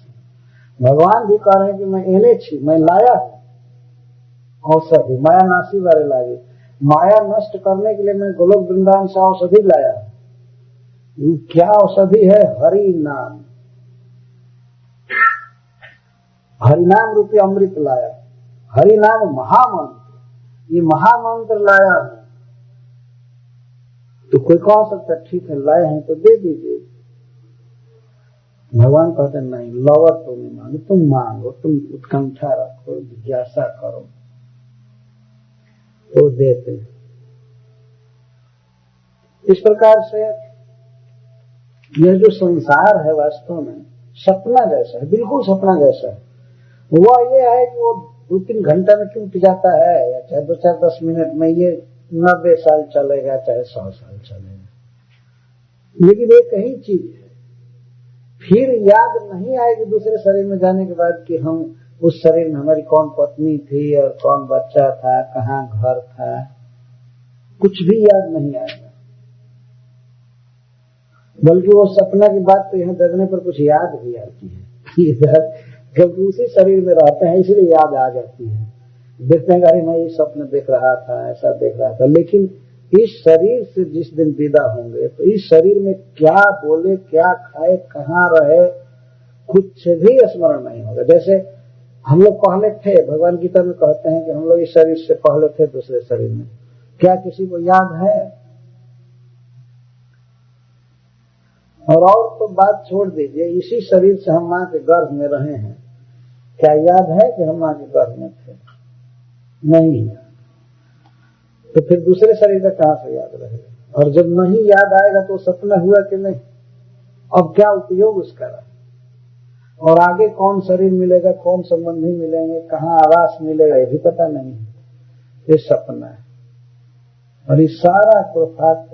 भगवान भी कह रहे हैं कि मैं एने छी, मैं लाया हूं औषधि, माया नाशी वाले लागे। माया नष्ट करने के लिए मैं गोलोक वृंदावन से औषधि लाया। क्या औषधि है? हरि नाम, हरि नाम रूपी अमृत लाया। हरि नाम महामंत्र, ये महामंत्र लाया है। तो कोई कह सकता ठीक है, लाए हैं तो दे दीजिए। भगवान कहते नहीं, लवत तो नहीं मांगो, तुम मांगो, तुम उत्कंठा रखो, जिज्ञासा करो, तो देते। इस प्रकार से यह जो संसार है वास्तव में सपना जैसा है, बिल्कुल सपना जैसा है। वह ये है कि वो 2-3 घंटा में टूट जाता है, या चाहे 2-4-10 मिनट में, ये 90 साल चलेगा चाहे 100 साल चलेगा, लेकिन एक ही चीज है। फिर याद नहीं आएगी दूसरे शरीर में जाने के बाद कि हम उस शरीर में हमारी कौन पत्नी थी और कौन बच्चा था, कहाँ घर था, कुछ भी याद नहीं आएगा। बल्कि वो सपना की बात तो यहाँ जगने पर कुछ याद भी आती है। इधर जब उसी शरीर में रहते हैं इसलिए याद आ जाती है। देखते हैं अरे मैं ये सपना देख रहा था, ऐसा देख रहा था, लेकिन इस शरीर से जिस दिन विदा होंगे तो इस शरीर में क्या बोले, क्या खाए, कहाँ रहे, कुछ भी स्मरण नहीं होगा। जैसे हम लोग पहले थे, भगवान गीता में कहते हैं कि हम लोग इस शरीर से पहले थे दूसरे शरीर में, क्या किसी को याद है? और तो बात छोड़ दीजिए, इसी शरीर से हम माँ के गर्भ में रहे हैं, क्या याद है कि हम माँ के गर्भ में थे? नहीं। तो फिर दूसरे शरीर का कहां से याद रहेगा? और जब नहीं याद आएगा तो सपना हुआ कि नहीं, अब क्या उपयोग उसका रहा? और आगे कौन शरीर मिलेगा, कौन संबंधी मिलेंगे, कहाँ आवास मिलेगा, ये भी पता नहीं। ये सपना है। और ये सारा कुर्फात,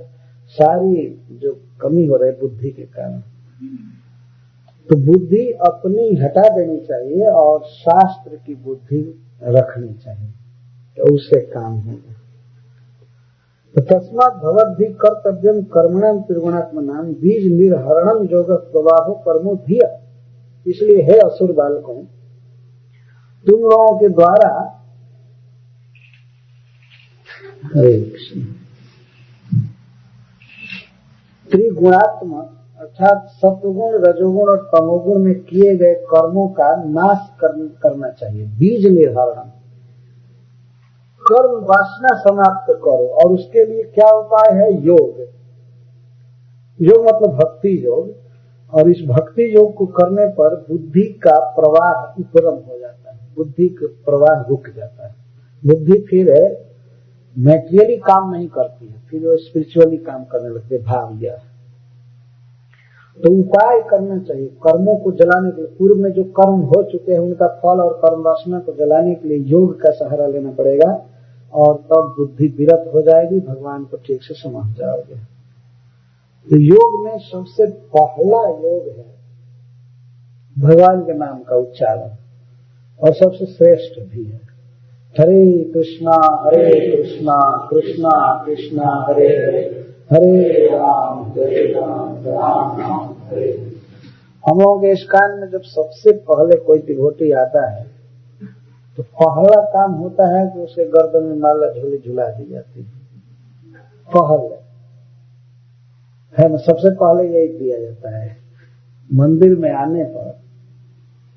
सारी जो कमी हो रही बुद्धि के कारण, तो बुद्धि अपनी हटा देनी चाहिए और शास्त्र की बुद्धि रखनी चाहिए, तो उससे काम होगा। तो तस्मात् भवद्भि कर्तव्यम कर्मणाम त्रिगुणात्मनाम बीज निर्हरणम योग प्रवाहो परमो धिया। इसलिए हे असुर बालकों, तुम लोगों के द्वारा, हरे कृष्ण, त्रिगुणात्मक अर्थात सत्वगुण, रजोगुण और तमोगुण में किए गए कर्मों का नाश करना चाहिए। बीज निर्हरण, कर्म वासना समाप्त करो, और उसके लिए क्या उपाय है? योग। योग मतलब भक्ति योग, और इस भक्ति योग को करने पर बुद्धि का प्रवाह उपरम हो जाता है, बुद्धि का प्रवाह रुक जाता है। बुद्धि फिर मैटेरियली काम नहीं करती है, फिर वो स्पिरिचुअली काम करने लगती है, भाव गया। तो उपाय करना चाहिए कर्मों को जलाने के लिए। पूर्व में जो कर्म हो चुके हैं उनका फल और कर्म वासना को जलाने के लिए योग का सहारा लेना पड़ेगा, और तब बुद्धि विरत हो जाएगी, भगवान को ठीक से समझ जाओगे। तो योग में सबसे पहला योग है भगवान के नाम का उच्चारण, और सबसे श्रेष्ठ भी है। हरे कृष्णा कृष्णा कृष्णा हरे हरे, हरे राम राम राम हरे। हम लोगों के इस कान में जब सबसे पहले कोई डिवोटी आता है तो पहला काम होता है कि उसके गर्दन में माला झोली झुला दी जाती है। पहले है ना, सबसे पहले यही दिया जाता है। मंदिर में आने पर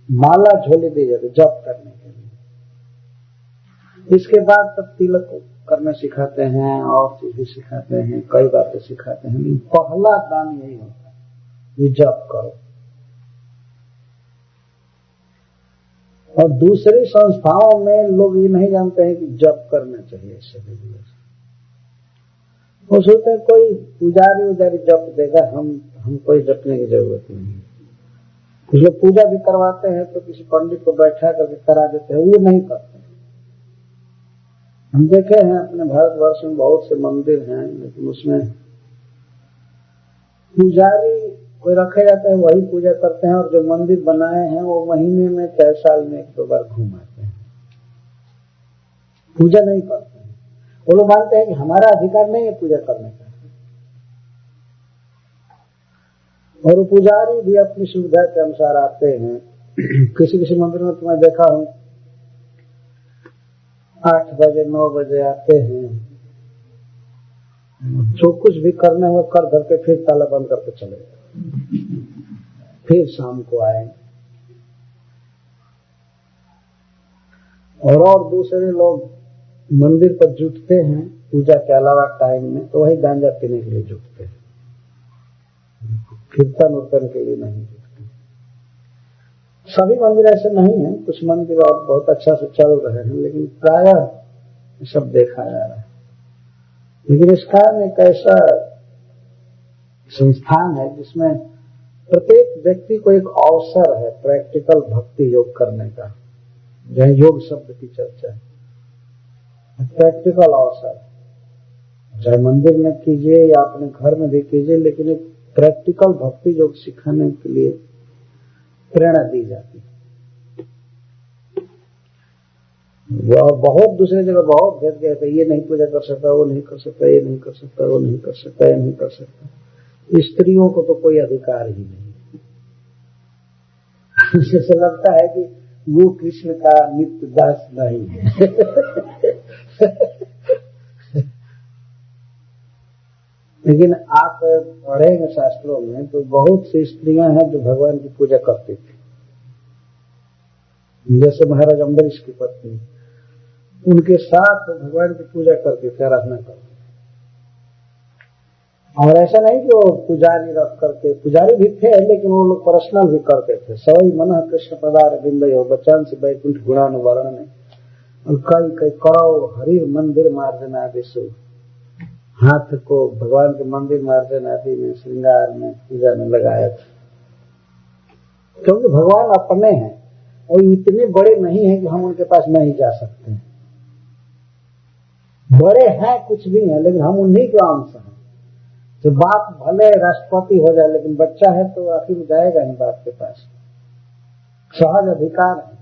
माला झोली दी जाती है जप करने के लिए। इसके बाद तब तिलक करना सिखाते हैं और चीज भी सिखाते हैं, कई बातें सिखाते हैं, लेकिन पहला दान यही होता है, ये जप करो। और दूसरी संस्थाओं में लोग ये नहीं जानते हैं कि जप करना चाहिए। सभी दिवस वो सोचते हैं कोई पुजारी जप देगा, हम कोई जपने की जरूरत नहीं। कुछ लोग पूजा भी करवाते हैं तो किसी पंडित को बैठा करके करा देते हैं, वो नहीं करते। हम देखे हैं अपने भारतवर्ष में बहुत से मंदिर हैं, लेकिन उसमें पुजारी कोई रखे जाते हैं, वही पूजा करते हैं, और जो मंदिर बनाए हैं वो महीने में 4 साल में 1-2 बार घूमाते हैं, पूजा नहीं करते हैं। वो लोग मानते हैं कि हमारा अधिकार नहीं है पूजा करने का, और वो पुजारी भी अपनी सुविधा के अनुसार आते हैं। किसी मंदिर में तो मैं देखा हूँ 8 बजे 9 बजे आते हैं, जो कुछ भी करने हुए कर धर के फिर ताला बंद करके चले गए, फिर शाम को आएंगे। और दूसरे लोग मंदिर पर जुटते हैं पूजा के अलावा टाइम में, तो वही गांजा पीने के लिए जुटते हैं, कीर्तन उर्तन के लिए नहीं जुटते। सभी मंदिर ऐसे नहीं हैं, कुछ मंदिर और बहुत अच्छा से चल रहे हैं, लेकिन प्रायः सब देखा जा रहा है। लेकिन इसका एक ऐसा संस्थान है जिसमें प्रत्येक व्यक्ति को एक अवसर है प्रैक्टिकल भक्ति योग करने का, जहाँ योग शब्द की चर्चा है। प्रैक्टिकल अवसर चाहे मंदिर में कीजिए या अपने घर में भी कीजिए, लेकिन एक प्रैक्टिकल भक्ति योग सिखाने के लिए प्रेरणा दी जाती है। वह बहुत दूसरे जगह बहुत भेद गए थे, ये नहीं पूजा कर सकता, वो नहीं कर सकता, ये नहीं कर सकता, वो नहीं कर सकता, ये नहीं कर सकता। स्त्रियों को तो कोई अधिकार ही नहीं। जैसे लगता है कि वो कृष्ण का नित्य दास नहीं है। लेकिन आप पढ़ेंगे शास्त्रों में तो बहुत सी स्त्रियां हैं जो भगवान की पूजा करती थी। जैसे महाराज अम्बरीश की पत्नी, उनके साथ भगवान की पूजा करती थी, आराधना करती। और ऐसा नहीं कि वो पुजारी रख करके, पुजारी भी थे लेकिन वो लोग पर्सनल भी करते थे। सवई मन कृष्ण पदार बिंदयो बच्चन से बैकुंठ गुणानुवर्ण में, और कई कई करो हरिर मंदिर मार्जन आदि सु, हाथ को भगवान के मंदिर मार्जन आदि में, श्रृंगार में, पूजा में लगाया था। क्योंकि भगवान अपने हैं और इतने बड़े नहीं हैं कि हम उनके पास नहीं जा सकते हैं। बड़े हैं कुछ भी हैं, लेकिन हम उन्हीं के अंश हैं। तो बाप भले राष्ट्रपति हो जाए, लेकिन बच्चा है तो आखिर जाएगा नहीं बाप के पास, सहज अधिकार है।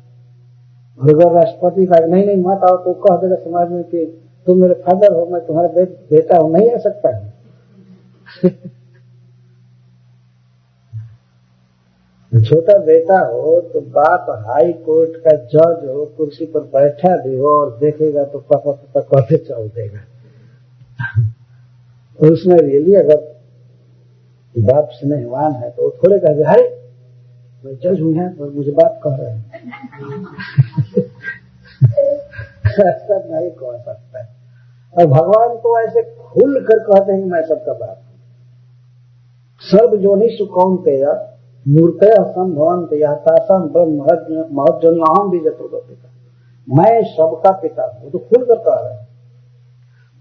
और अगर राष्ट्रपति का नहीं मत आओ तो कह देगा समाज में कि तुम मेरे फादर हो, मैं तुम्हारा बेटा हूं, नहीं आ सकता है। छोटा बेटा हो तो बाप हाई कोर्ट का जज हो, कुर्सी पर बैठा भी हो और देखेगा तो पापा पापा कहते चल देगा। और उसमें रियली अगर बाप स्नेहवान है तो थोड़े कहेगा हाय मैं जज हूं यहाँ और मुझे बाप कह रहे हैं। ऐसा नहीं कह सकता है। और भगवान को ऐसे खुल कर कहते हैं कि मैं सबका बाप हूं। सर्व जोनि सुकौन्तेय मूर्तय संभवन्त यथासम ब्रह्म महज्जन अहम बीजतो पिता, मैं सबका पिता हूं। तो खुल कर कह रहे हैं।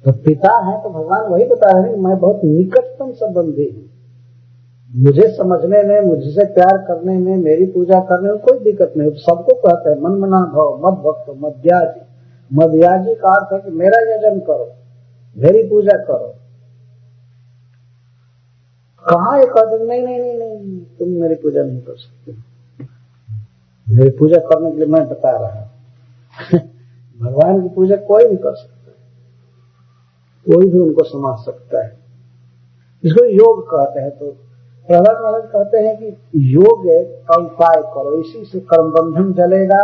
तो पिता है तो भगवान वही बता रहे हैं कि मैं बहुत निकटतम संबंधी हूं। मुझे समझने में, मुझसे प्यार करने में, मेरी पूजा करने में कोई दिक्कत नहीं। सबको कहते हैं मन मना भव मद भक्त मध्याजी। मध्याजी का अर्थ है कि मेरा यजन करो, मेरी पूजा करो। कहाँ ये कहते नहीं नहीं नहीं नहीं तुम मेरी पूजा नहीं कर सकते, मेरी पूजा करने के लिए मैं बता रहा हूं। भगवान की पूजा कोई भी कर सकता है, कोई भी उनको समझ सकता है। इसको योग कहते हैं। तो प्रहलाद महाराज कहते हैं कि योग का उपाय करो, इसी से कर्म बंधन जलेगा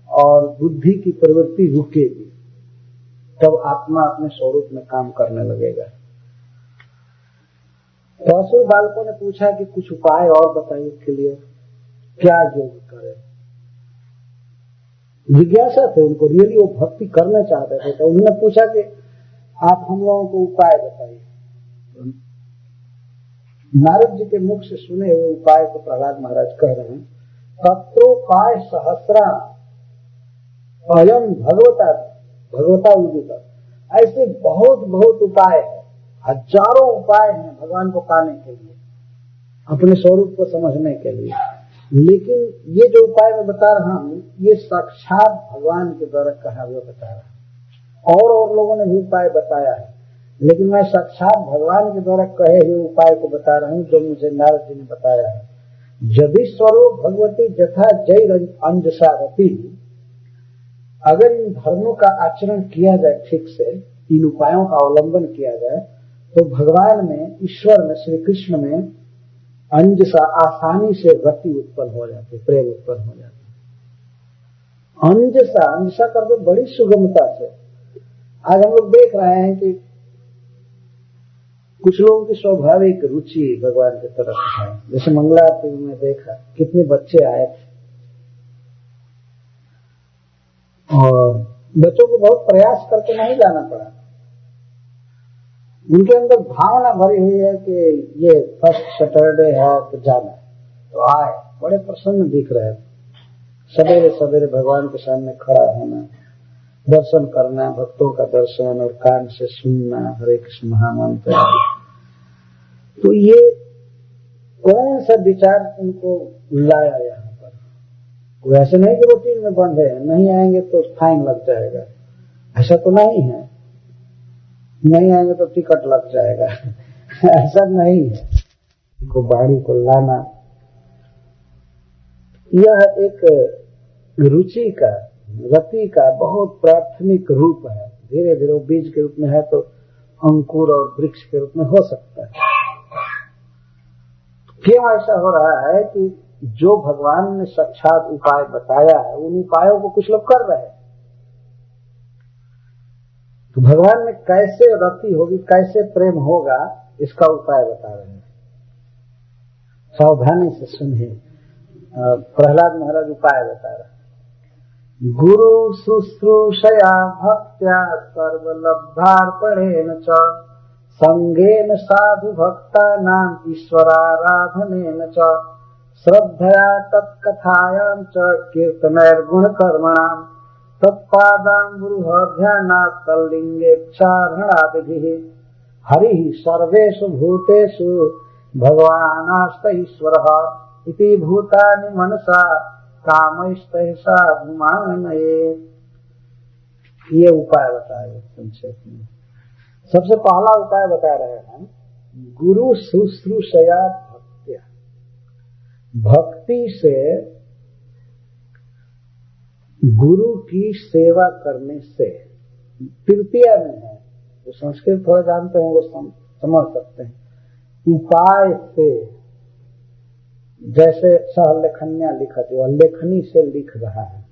और बुद्धि की प्रवृत्ति रुकेगी, तब आत्मा अपने स्वरूप में काम करने लगेगा। तो असुर बालकों ने पूछा कि कुछ उपाय और बताइए इसके लिए, क्या योग करें। जिज्ञासा थे उनको, रियली वो भक्ति करना चाहते थे। तो उन्होंने पूछा कि आप हम लोगों को उपाय बताइए। नारद जी के मुख से सुने हुए उपाय को प्रहलाद महाराज कह रहे हैं। तत्रोपाय सहस्रा अयम भगवता उदित, ऐसे बहुत बहुत उपाय है, हजारों उपाय हैं भगवान को पाने के लिए, अपने स्वरूप को समझने के लिए। लेकिन ये जो उपाय मैं बता रहा हूँ ये साक्षात भगवान के द्वारा कहा हुआ बता रहा हूँ। और लोगों ने भी उपाय बताया है, लेकिन मैं साक्षात भगवान के द्वारा कहे हुए उपाय को बता रहा हूँ जो मुझे नारद जी ने बताया है। यदि स्वरूप भगवती जथा जय अंजसा रति, अगर इन धर्मों का आचरण किया जाए ठीक से, इन उपायों का अवलंबन किया जाए, तो भगवान में, ईश्वर में, श्री कृष्ण में अंजसा आसानी से रति उत्पन्न हो जाती, प्रेम उत्पन्न हो जाती। अंजसा कर दो बड़ी सुगमता से। आज हम लोग देख रहे हैं कि कुछ लोगों की स्वाभाविक रुचि भगवान की तरफ है। जैसे मंगला आरती में देखा कितने बच्चे आए थे, और बच्चों को बहुत प्रयास करके नहीं जाना पड़ा। उनके अंदर भावना भरी हुई है कि ये फर्स्ट सैटरडे है तो जाना है, तो आए, बड़े प्रसन्न दिख रहे थे। सवेरे सवेरे भगवान के सामने खड़ा होना, दर्शन करना, भक्तों का दर्शन और कान से सुनना, हरे कृष्ण महामंत्र। तो ये कौन सा विचार उनको लाया यहाँ पर? कोई ऐसे नहीं कि रूटीन में बंधे हैं, नहीं आएंगे तो फाइन लग जाएगा, ऐसा तो नहीं है, नहीं आएंगे तो टिकट लग जाएगा ऐसा नहीं है। इनको बाणी को लाना यह एक रुचि का, रति का बहुत प्राथमिक रूप है। धीरे धीरे वो बीज के रूप में है तो अंकुर और वृक्ष के रूप में हो सकता है। क्यों ऐसा हो रहा है कि जो भगवान ने साक्षात उपाय बताया है उन उपायों को कुछ लोग कर रहे हैं। तो भगवान ने कैसे रति होगी, कैसे प्रेम होगा, इसका उपाय बता रहे हैं। सावधानी से सुनिए। प्रहलाद महाराज उपाय बता रहे हैं। गुरु शुश्रूषया भक्त्या सर्वलब्धार्पणेन च संगेन साधु भक्तानां ईश्वराराधनेन च श्रद्धया तत्कथायां च कीर्तनैर्गुणकर्मणां तत्पादाम्बुरुहध्यानात् तल्लिङ्गेक्षार्हणादिभिः हरिः सर्वेषु भूतेषु भगवानास्त ईश्वरः इति भूतानि मनसा कामैस्तैः साधुमानयेत्। ये उपाय बताए संक्षेप में। सबसे पहला उपाय बता रहे हैं, गुरु शुश्रूषया भक्त्या, भक्ति से गुरु की सेवा करने से। तृतीय में है, जो संस्कृत थोड़ा जानते हैं वो समझ सकते हैं। उपाय से, जैसे सहलेखन्या लिखते, वह लेखनी से लिख रहा है,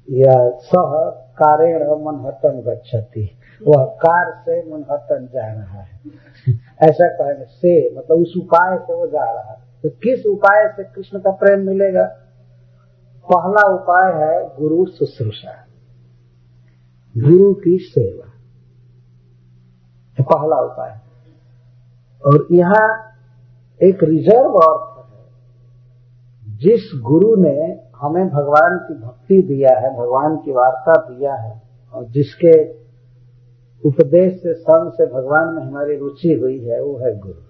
या सह कारेण मनहट्टन गच्छति, वह कार से मनहट्टन जा रहा है ऐसा कहेंगे। से मतलब उस उपाय से वो जा रहा है। तो किस उपाय से कृष्ण का प्रेम मिलेगा? पहला उपाय है गुरु शुश्रूषा, गुरु की सेवा, पहला उपाय। और यहाँ एक रिजर्व अर्थ है, जिस गुरु ने हमें भगवान की भक्ति दिया है, भगवान की वार्ता दिया है, और जिसके उपदेश से, संग से भगवान में हमारी रुचि हुई है, वो है गुरु।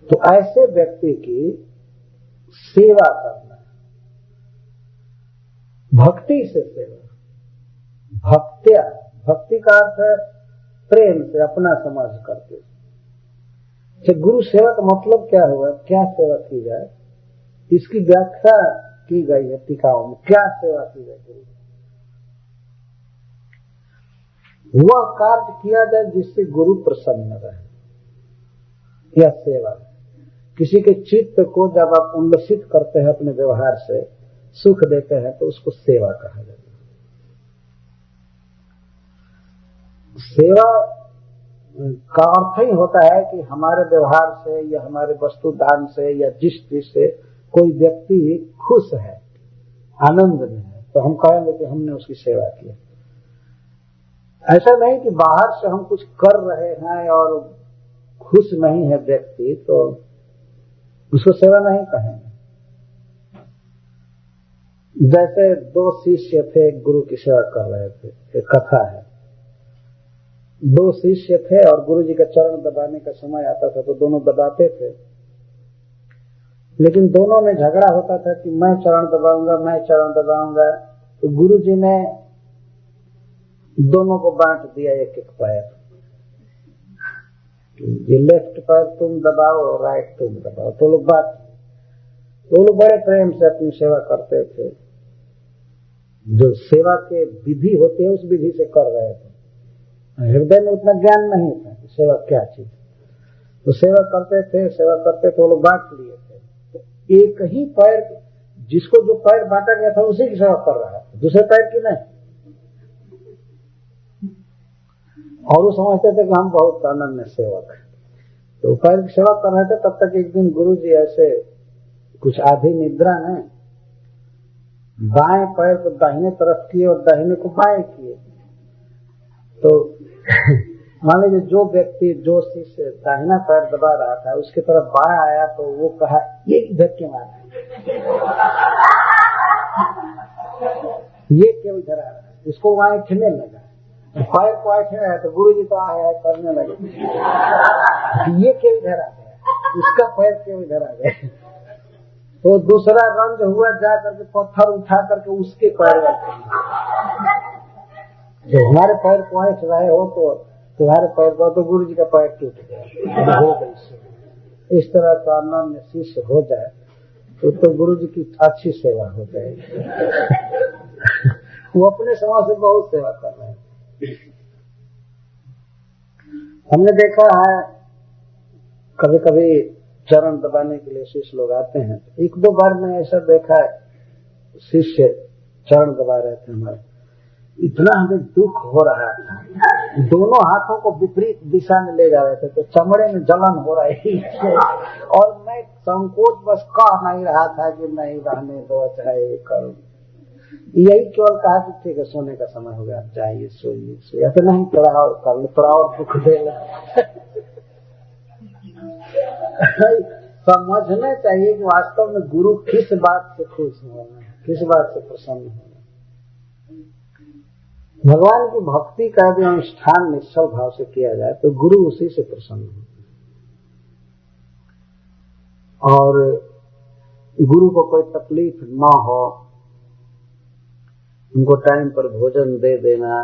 तो ऐसे व्यक्ति की सेवा करना, भक्ति से सेवा, भक्त्या, भक्ति का अर्थ है प्रेम से, अपना समझ करके। गुरु सेवा का मतलब क्या हुआ, क्या सेवा की जाए, इसकी व्याख्या की गई है टीकाओं में। क्या सेवा की जाए? गुरु वह कार्य किया जाए जिससे गुरु प्रसन्न रहे, यह सेवा है। किसी के चित्त को जब आप उल्लसित करते हैं अपने व्यवहार से, सुख देते हैं, तो उसको सेवा कहा जाता है। सेवा का अर्थ ही होता है कि हमारे व्यवहार से या हमारे वस्तु दान से या जिस चीज से कोई व्यक्ति खुश है, आनंद में है, तो हम कहेंगे कि हमने उसकी सेवा की। ऐसा नहीं कि बाहर से हम कुछ कर रहे हैं और खुश नहीं है व्यक्ति, तो उसको सेवा नहीं कहेंगे। जैसे दो शिष्य थे, गुरु की सेवा कर रहे थे, एक कथा है। दो शिष्य थे और गुरु जी का चरण दबाने का समय आता था तो दोनों दबाते थे, लेकिन दोनों में झगड़ा होता था कि मैं चरण दबाऊंगा, मैं चरण दबाऊंगा। तो गुरु जी ने दोनों को बांट दिया एक एक पैर, ये लेफ्ट पैर तुम दबाओ और राइट तुम दबाओ। तो लोग बात, तो लोग बड़े प्रेम से अपनी सेवा करते थे। जो सेवा के विधि होती है उस विधि से कर रहे थे। हृदय में उतना ज्ञान नहीं था कि सेवा क्या चीज, तो सेवा करते थे, सेवा करते थे, वो लोग बांट लिए थे। तो एक ही पैर, जिसको जो पैर बांटा गया था उसी की सेवा कर रहा है, दूसरे पैर की नहीं। और वो समझते थे कि हम बहुत अनन्य सेवक हैं, तो पैर की सेवा कर रहे थे। तब तक एक दिन गुरु जी ऐसे कुछ आधी निद्रा में बाएं पैर को दाहिने तरफ किए और दाहिने को बाएं किए। तो मान लीजिए जो व्यक्ति जो से दाहिना पैर दबा रहा था उसकी तरफ बाएं आया, तो वो कहा ये इधर क्यों आ रहा है, ये क्यों इधर आ रहा है, उसको वहां खिलने लगा। पैर क्वाइट है तो गुरु जी तो आए करने लगे, ये क्यों इधर आ गया, इसका पैर क्यों इधर आ गया। तो दूसरा रंग हुआ, जा करके पत्थर उठा करके उसके पैर रखे। जो हमारे पैर क्वाइट रहे हो तो तुम्हारे पैर को, तो गुरु जी का पैर टूट गया हो गई। इस तरह का अनन्य शिष्य हो जाए तो गुरु जी की अच्छी सेवा हो जाएगी। वो अपने समाज से बहुत सेवा कर रहे हैं। हमने देखा है कभी कभी चरण दबाने के लिए शिष्य लोग आते हैं। एक दो बार मैं ऐसा देखा है, शिष्य चरण दबा रहे थे हमारे, इतना हमें दुख हो रहा था, दोनों हाथों को विपरीत दिशा में ले जा रहे थे, तो चमड़े में जलन हो रही है और मैं संकोच बस कह नहीं रहा था कि नहीं रहने दो, चाहे करो। यही केवल कहा कि ठीक है सोने का समय हो गया, जाइए सोइए, तो नहीं थोड़ा और कर लो, थोड़ा और दुख दे लो। समझना चाहिए कि वास्तव में गुरु किस बात से खुश होना है, किस बात से प्रसन्न होना। भगवान की भक्ति का भी अनुष्ठान निश्चल भाव से किया जाए तो गुरु उसी से प्रसन्न होता है। और गुरु को कोई तकलीफ न हो, उनको टाइम पर भोजन दे देना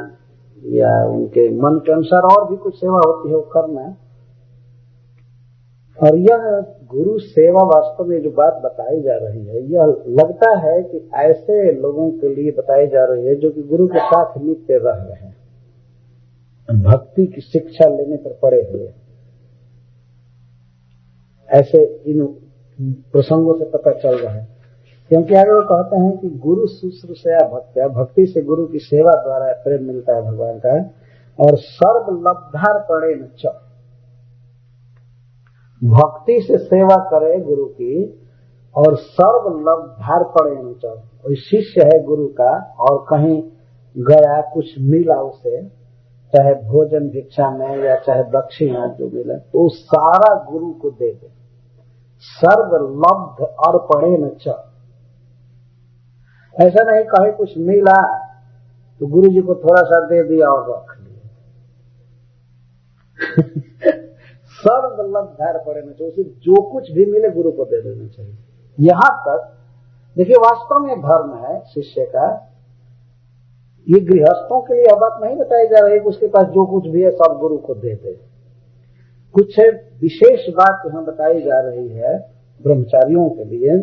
या उनके मन के अनुसार और भी कुछ सेवा होती है वो करना। और यह गुरु सेवा वास्तव में जो बात बताई जा रही है, यह लगता है कि ऐसे लोगों के लिए बताई जा रही है जो कि गुरु के साथ नित्य रह रहे हैं, भक्ति की शिक्षा लेने पर पड़े हुए। ऐसे इन प्रसंगों से पता चल रहा है, क्योंकि आगे वो कहते हैं कि गुरु शुश्रूषया भक्त्या, भक्ति से गुरु की सेवा द्वारा प्रेम मिलता है भगवान का। और सर्व लब्धार्पणेन च, भक्ति से सेवा करे गुरु की और सर्व लब्धार्पणेन च, कोई शिष्य है गुरु का और कहीं गया कुछ मिला उसे, चाहे भोजन भिक्षा में या चाहे दक्षिणा जो मिला, तो सारा गुरु को दे दे। सर्व लब्ध अर्पणेन च, ऐसा नहीं कहीं कुछ मिला तो गुरु जी को थोड़ा सा दे दिया और रख लिया। सर्व लब्धार्पणेन च, उसे जो कुछ भी मिले गुरु को दे देना चाहिए। यहां तक देखिए वास्तव में धर्म है शिष्य का, ये गृहस्थों के लिए यह बात नहीं बताई जा रही है कि उसके पास जो कुछ भी है सब गुरु को दे दे। कुछ विशेष बात यहां बताई जा रही है ब्रह्मचारियों के लिए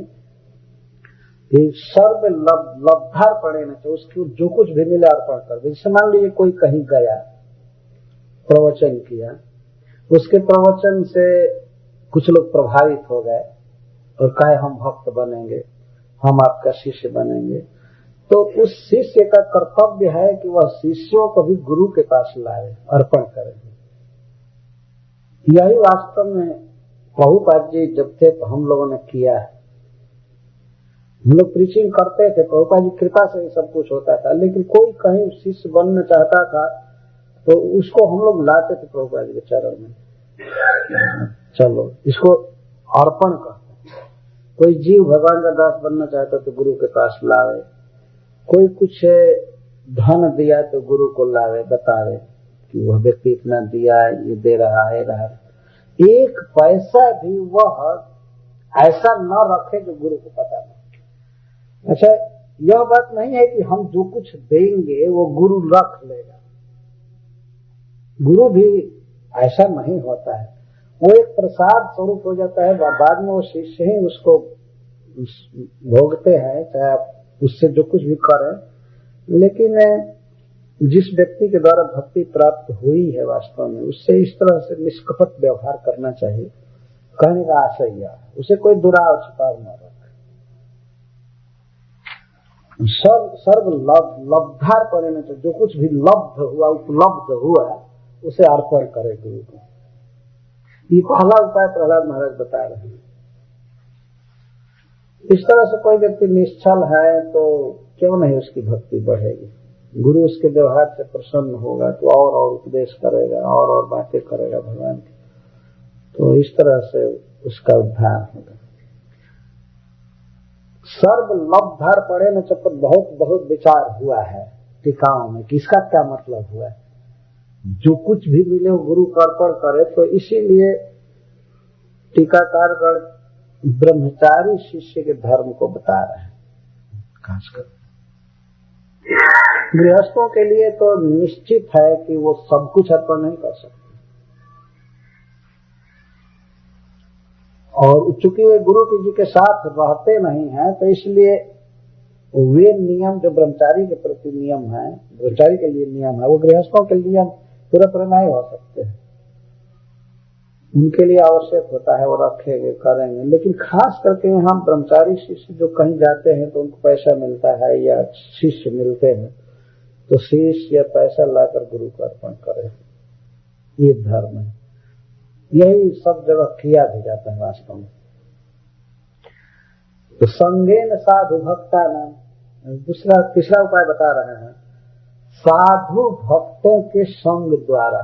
कि सर्व लब्धार्पणेन च, उसको जो कुछ भी मिले अर्पण कर दे। जैसे मान लीजिए कोई कहीं गया, प्रवचन किया, उसके प्रवचन से कुछ लोग प्रभावित हो गए और कहे हम भक्त बनेंगे, हम आपका शिष्य बनेंगे, तो उस शिष्य का कर्तव्य है कि वह शिष्यों को भी गुरु के पास लाए, अर्पण करेंगे। यही वास्तव में प्रभुपाद जी जब थे तो हम लोगों ने किया है। हम लोग प्रीचिंग करते थे, प्रभुपाद जी कृपा से सब कुछ होता था, लेकिन कोई कहीं शिष्य बनना चाहता था तो उसको हम लोग लाते थे प्रभुपाद जी के चरण में, चलो इसको अर्पण करते। कोई जीव भगवान का दास बनना चाहता तो गुरु के पास लावे, कोई कुछ धन दिया तो गुरु को लावे, बतावे कि वह व्यक्ति इतना दिया, ये दे रहा है, एक पैसा भी वह ऐसा न रखे जो गुरु को पता नहीं। अच्छा, यह बात नहीं है कि हम जो कुछ देंगे वो गुरु रख लेगा, गुरु भी ऐसा नहीं होता है, वो एक प्रसाद स्वरूप हो जाता है, बाद में वो शिष्य ही उसको भोगते हैं, चाहे आप उससे जो कुछ भी करें। लेकिन जिस व्यक्ति के द्वारा भक्ति प्राप्त हुई है वास्तव में, उससे इस तरह से निष्कपट व्यवहार करना चाहिए। कहने का आशय यह, उसे कोई दुराव छिपाव न रखे। सर्व लब्धार्पणेन च, जो कुछ भी लब्ध हुआ, उपलब्ध हुआ, उसे अर्पण करे गुरु को। ये पहला उपाय प्रहलाद महाराज बता रहे हैं। इस तरह से कोई व्यक्ति निश्चल है तो क्यों नहीं उसकी भक्ति बढ़ेगी, गुरु उसके व्यवहार से प्रसन्न होगा तो और उपदेश करेगा, और बातें करेगा भगवान की, तो इस तरह से उसका उद्धार होगा। सर्व लब्धार्पणेन च पर बहुत विचार हुआ है टीकाओं में कि इसका क्या मतलब हुआ है। जो कुछ भी मिले वो गुरु को अर्पण करे। तो इसीलिए टीकाकारगण ब्रह्मचारी शिष्य के धर्म को बता रहे हैं। खासकर गृहस्थों के लिए तो निश्चित है कि वो सब कुछ अर्पण नहीं कर सकते, और चूंकि वे गुरु जी के साथ रहते नहीं हैं, तो इसलिए वे नियम जो ब्रह्मचारी के प्रति नियम है, ब्रह्मचारी के लिए नियम है, वो गृहस्थों के नियम पूरा पूरा नहीं हो सकते हैं। उनके लिए आवश्यक होता है वो रखेंगे, करेंगे। लेकिन खास करके यहाँ ब्रह्मचारी शिष्य जो कहीं जाते हैं तो उनको पैसा मिलता है या शिष्य मिलते हैं, तो शिष्य या पैसा लाकर गुरु को अर्पण करे, ये धर्म है। यही सब जगह किया भी जाता है वास्तव में। तो संगेन साधु भक्ता नाम, तीसरा उपाय बता रहे हैं, साधु भक्तों के संग द्वारा।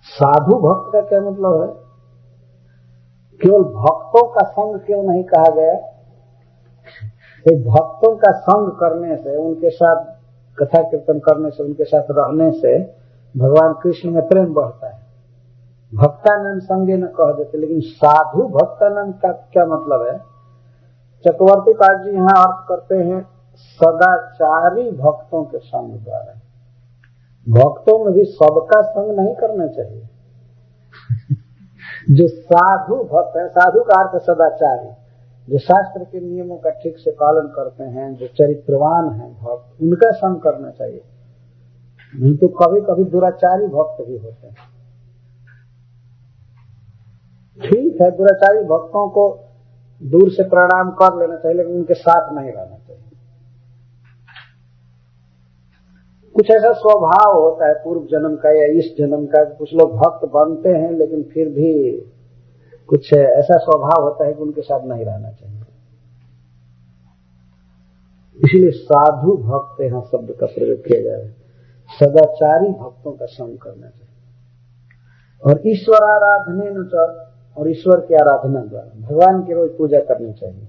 साधु भक्त का क्या मतलब है? केवल भक्तों का संग क्यों नहीं कहा गया? भक्तों का संग करने से, उनके साथ कथा कीर्तन करने से, उनके साथ रहने से भगवान कृष्ण में प्रेम बढ़ता है। भक्तानंद संगे न कह देते, लेकिन साधु भक्तानंद का क्या मतलब है? चक्रवर्ती पाद जी यहाँ अर्थ करते हैं सदाचारी भक्तों के संग द्वारा। भक्तों में भी सबका संग नहीं करना चाहिए। जो साधु भक्त है, साधु का अर्थ सदाचारी, जो शास्त्र के नियमों का ठीक से पालन करते हैं, जो चरित्रवान हैं भक्त, उनका संग करना चाहिए। नहीं तो कभी कभी दुराचारी भक्त भी होते हैं। ठीक है, दुराचारी भक्तों को दूर से प्रणाम कर लेना चाहिए, लेकिन उनके साथ नहीं रहना चाहिए। कुछ ऐसा स्वभाव होता है पूर्व जन्म का या इस जन्म का, कुछ लोग भक्त बनते हैं लेकिन फिर भी कुछ ऐसा स्वभाव होता है कि उनके साथ नहीं रहना चाहिए। इसीलिए साधु भक्त यहाँ शब्द का प्रयोग किया जा रहा है। सदाचारी भक्तों का संग करना चाहिए। और ईश्वर आराधने और ईश्वर की आराधना द्वारा भगवान की रोज पूजा करनी चाहिए।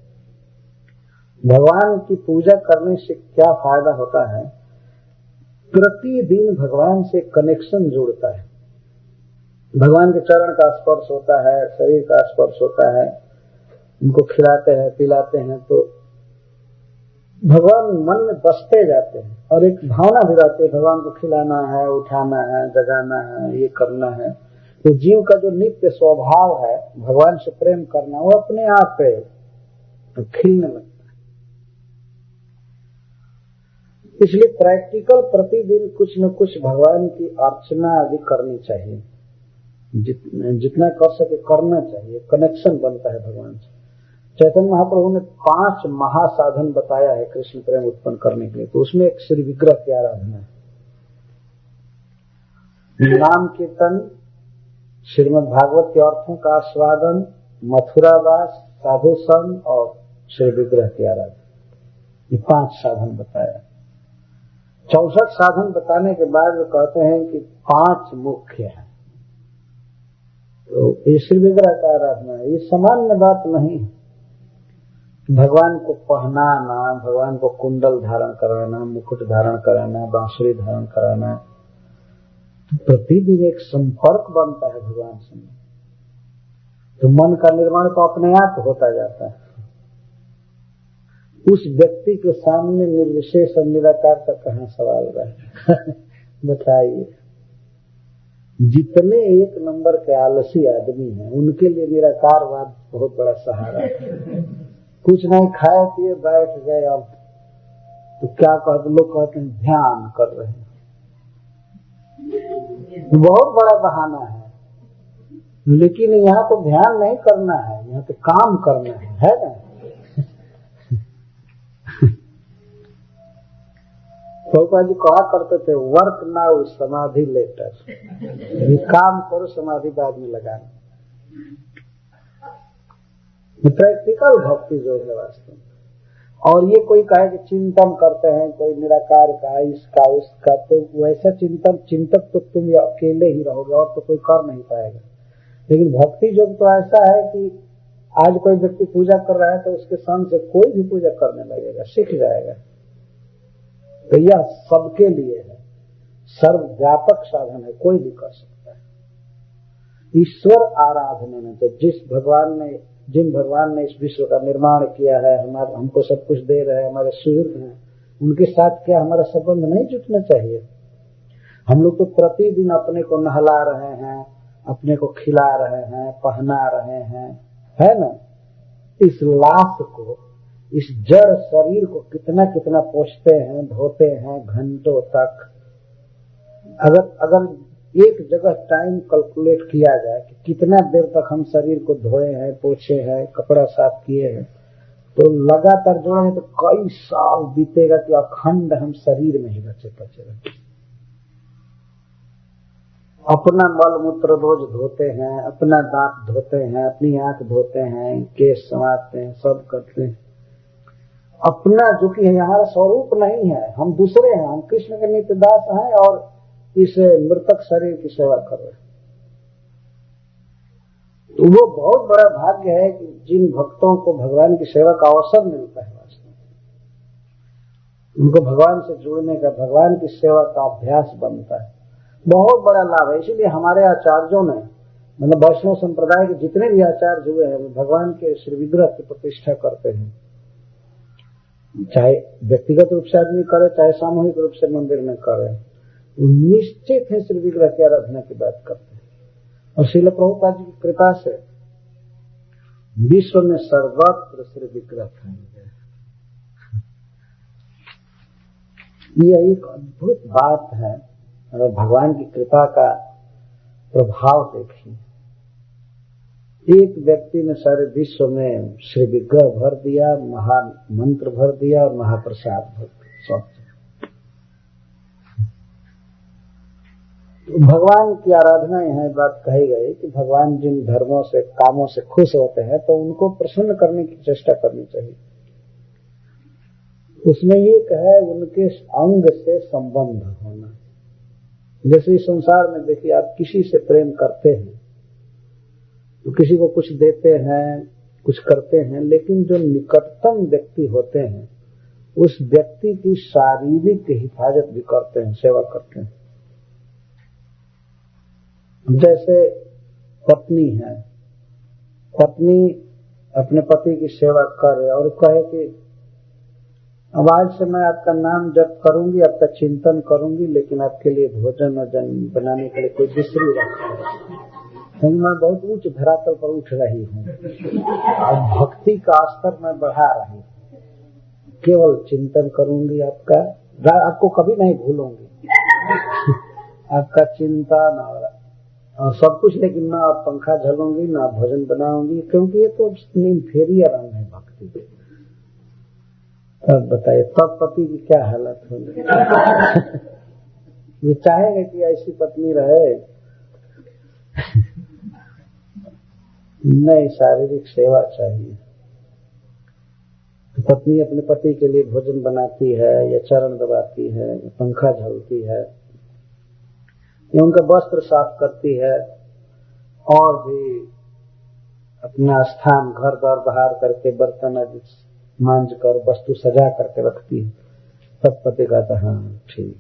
भगवान की पूजा करने से क्या फायदा होता है? प्रतिदिन भगवान से कनेक्शन जुड़ता है। भगवान के चरण का स्पर्श होता है, शरीर का स्पर्श होता है, उनको खिलाते हैं, पिलाते हैं, तो भगवान मन में बसते जाते हैं। और एक भावना भी रहती है, भगवान को खिलाना है, उठाना है, जगाना है, ये करना है। तो जीव का जो नित्य स्वभाव है भगवान से प्रेम करना, वो अपने आप पे खिलने लगता है। इसलिए प्रैक्टिकल प्रतिदिन कुछ न कुछ भगवान की अर्चना आदि करनी चाहिए। जितना कर सके करना चाहिए। कनेक्शन बनता है भगवान से। चैतन्य महाप्रभु ने 5 महासाधन बताया है कृष्ण प्रेम उत्पन्न करने के लिए, तो उसमें एक श्री विग्रह की आराधना है, नाम कीर्तन, श्रीमद् भागवत के अर्थों का आस्वादन, मथुरावास, साधु संग और श्री विग्रह की आराधना। ये 5 साधन बताया। 64 साधन बताने के बाद वो कहते हैं कि 5 मुख्य हैं। तो ये श्री विग्रह का आराधना है। ये सामान्य बात नहीं। भगवान को पहनाना, भगवान को कुंडल धारण कराना, मुकुट धारण कराना, बांसुरी धारण कराना, तो प्रतिदिन एक संपर्क बनता है भगवान से। तो मन का निर्माण तो अपने आप होता जाता है। उस व्यक्ति के सामने निर्विशेष और निराकार का कहाँ सवाल रहा है? बताइए। जितने 1 नंबर के आलसी आदमी हैं उनके लिए निराकारवाद बहुत बड़ा सहारा है। कुछ नहीं खाए पिए बैठ गए, अब तो क्या कहते, लोग कहते हैं ध्यान कर रहे हैं। बहुत बड़ा बहाना है। लेकिन यहाँ तो ध्यान नहीं करना है, यहाँ तो काम करना है ना। प्रभुपाद जी कहा करते थे, वर्क नाउ समाधि लेटर। ये काम करो, समाधि बाद में लगाना। प्रैक्टिकल भक्ति जो है वास्तव में। और ये कोई कहे कि चिंतन करते हैं, कोई निराकार का, इसका उसका, तो वैसा चिंतक तो तुम अकेले ही रहोगे और तो कोई कर नहीं पाएगा। लेकिन भक्ति योग तो ऐसा है कि आज कोई व्यक्ति पूजा कर रहा है तो उसके संग से कोई भी पूजा करने लगेगा, सीख जाएगा। तो यह सबके लिए है। सर्वव्यापक साधन है, कोई भी कर सकता है। ईश्वर आराधना में तो जिन भगवान ने इस विश्व का निर्माण किया है, हमको सब कुछ दे रहे हैं, हमारे सुहृद हैं, उनके साथ क्या हमारा संबंध नहीं जुटना चाहिए? हम लोग तो प्रतिदिन अपने को नहला रहे हैं, अपने को खिला रहे हैं, पहना रहे हैं, है ना? इस लाश को, इस जड़ शरीर को कितना कितना पोंछते हैं, धोते हैं घंटों तक। अगर एक जगह टाइम कैलकुलेट किया जाए कि कितना देर तक हम शरीर को धोए हैं, पोछे हैं, कपड़ा साफ किए हैं, तो लगातार जोड़ेंगे तो कई साल बीतेगा कि अखंड हम शरीर में ही बचे पचे रहे। अपना मल मूत्र रोज धोते हैं, अपना दांत धोते हैं, अपनी आंख धोते हैं, केश संवारते हैं, सब करते हैं। अपना जो कि हमारा स्वरूप नहीं है, हम दूसरे हैं, हम कृष्ण के नित्य दास हैं और इस मृतक शरीर की सेवा कर रहे हैं। तो वो बहुत बड़ा भाग्य है कि जिन भक्तों को भगवान की सेवा का अवसर मिलता है, वास्तव में उनको भगवान से जुड़ने का, भगवान की सेवा का अभ्यास बनता है, बहुत बड़ा लाभ है। इसलिए हमारे आचार्यों ने, मतलब वैष्णव संप्रदाय के जितने भी आचार्य हुए हैं, वो भगवान के श्री विग्रह की प्रतिष्ठा करते हैं, चाहे व्यक्तिगत रूप से आदमी करे, चाहे सामूहिक रूप से मंदिर में करे, निश्चित है श्री विग्रह की आराधना की बात करते हैं। और श्रील प्रभुपाद जी की कृपा से विश्व में सर्वत्र श्री विग्रह फैल गए। यह एक अद्भुत बात है। अगर भगवान की कृपा का प्रभाव देखिए, एक व्यक्ति ने सारे विश्व में श्री विग्रह भर दिया, महामंत्र भर दिया और महाप्रसाद भर दिया, सब। भगवान की आराधना यहाँ बात कही गई कि भगवान जिन धर्मों से, कामों से खुश होते हैं, तो उनको प्रसन्न करने की चेष्टा करनी चाहिए। उसमें एक है उनके अंग से संबंध होना। जैसे इस संसार में देखिए, आप किसी से प्रेम करते हैं तो किसी को कुछ देते हैं, कुछ करते हैं, लेकिन जो निकटतम व्यक्ति होते हैं उस व्यक्ति की शारीरिक हिफाजत भी करते हैं, सेवा करते हैं। जैसे पत्नी है, पत्नी अपने पति की सेवा करे और कहे कि अब आज से मैं आपका नाम जप करूंगी, आपका चिंतन करूंगी, लेकिन आपके लिए भोजन बनाने के लिए कोई दूसरी रखा, मैं बहुत उच्च धरातल पर उठ रही हूँ और भक्ति का स्तर मैं बढ़ा रही हूँ, केवल चिंतन करूंगी आपका, आपको कभी नहीं भूलूंगी, आपका चिंतन और सब कुछ, लेकिन ना पंखा झलूंगी, ना भोजन बनाऊंगी, क्योंकि ये तो इंफीरियर अंग है भक्ति के। तब बताइए, तब पति की क्या हालत होगी? ये चाहेंगे कि ऐसी पत्नी रहे? नहीं, शारीरिक सेवा चाहिए। तो पत्नी अपने पति के लिए भोजन बनाती है, या चरण दबाती है, या पंखा झलती है, या उनका वस्त्र साफ करती है, और भी अपना स्थान घर द्वार बहार करके बर्तन आदि मांझ कर वस्तु सजा करके रखती है। तब पति कहता है हाँ ठीक,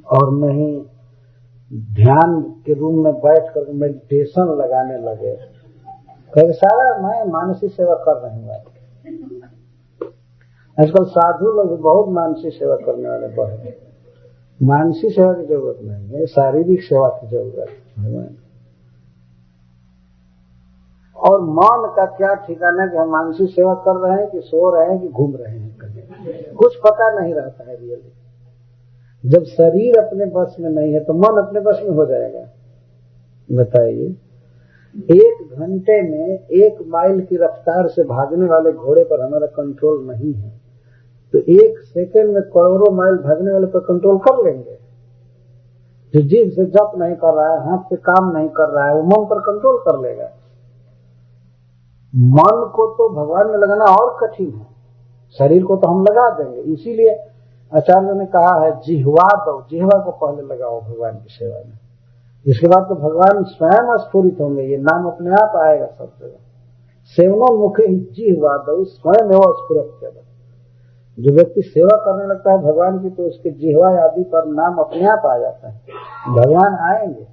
और नहीं ध्यान के रूम में बैठ कर मेडिटेशन लगाने लगे, कहे सारा मैं मानसिक सेवा कर रही हूँ। आजकल साधु लोग भी बहुत मानसिक सेवा करने वाले बढ़े। मानसिक सेवा की जरूरत नहीं है, शारीरिक सेवा की जरूरत है। और मन का क्या ठिकाना कि हम मानसिक सेवा कर रहे हैं कि सो रहे हैं कि घूम रहे हैं, कहीं कुछ पता नहीं रहता है रियली। जब शरीर अपने बस में नहीं है तो मन अपने बस में हो जाएगा? बताइए, 1 घंटे में 1 माइल की रफ्तार से भागने वाले घोड़े पर हमारा कंट्रोल नहीं है, तो 1 सेकेंड में करोड़ों माइल भागने वाले पर कंट्रोल कर लेंगे। जो जीभ से जप नहीं कर रहा है, हाथ से काम नहीं कर रहा है, वो मन पर कंट्रोल कर लेगा। मन को तो भगवान में लगाना और कठिन है, शरीर को तो हम लगा देंगे। इसीलिए आचार्यों ने कहा है जिह्वा दो, जिह्वा को पहले लगाओ भगवान की सेवा में, इसके बाद तो भगवान स्वयं स्फुरित होंगे, ये नाम अपने आप आएगा सब जगह। सेवनो मुखे जिह्वा दो स्वयं एवं स्फुरत। जो व्यक्ति सेवा करने लगता है भगवान की, तो उसके जिह्वा आदि पर नाम अपने आप आ जाता है, भगवान आएंगे।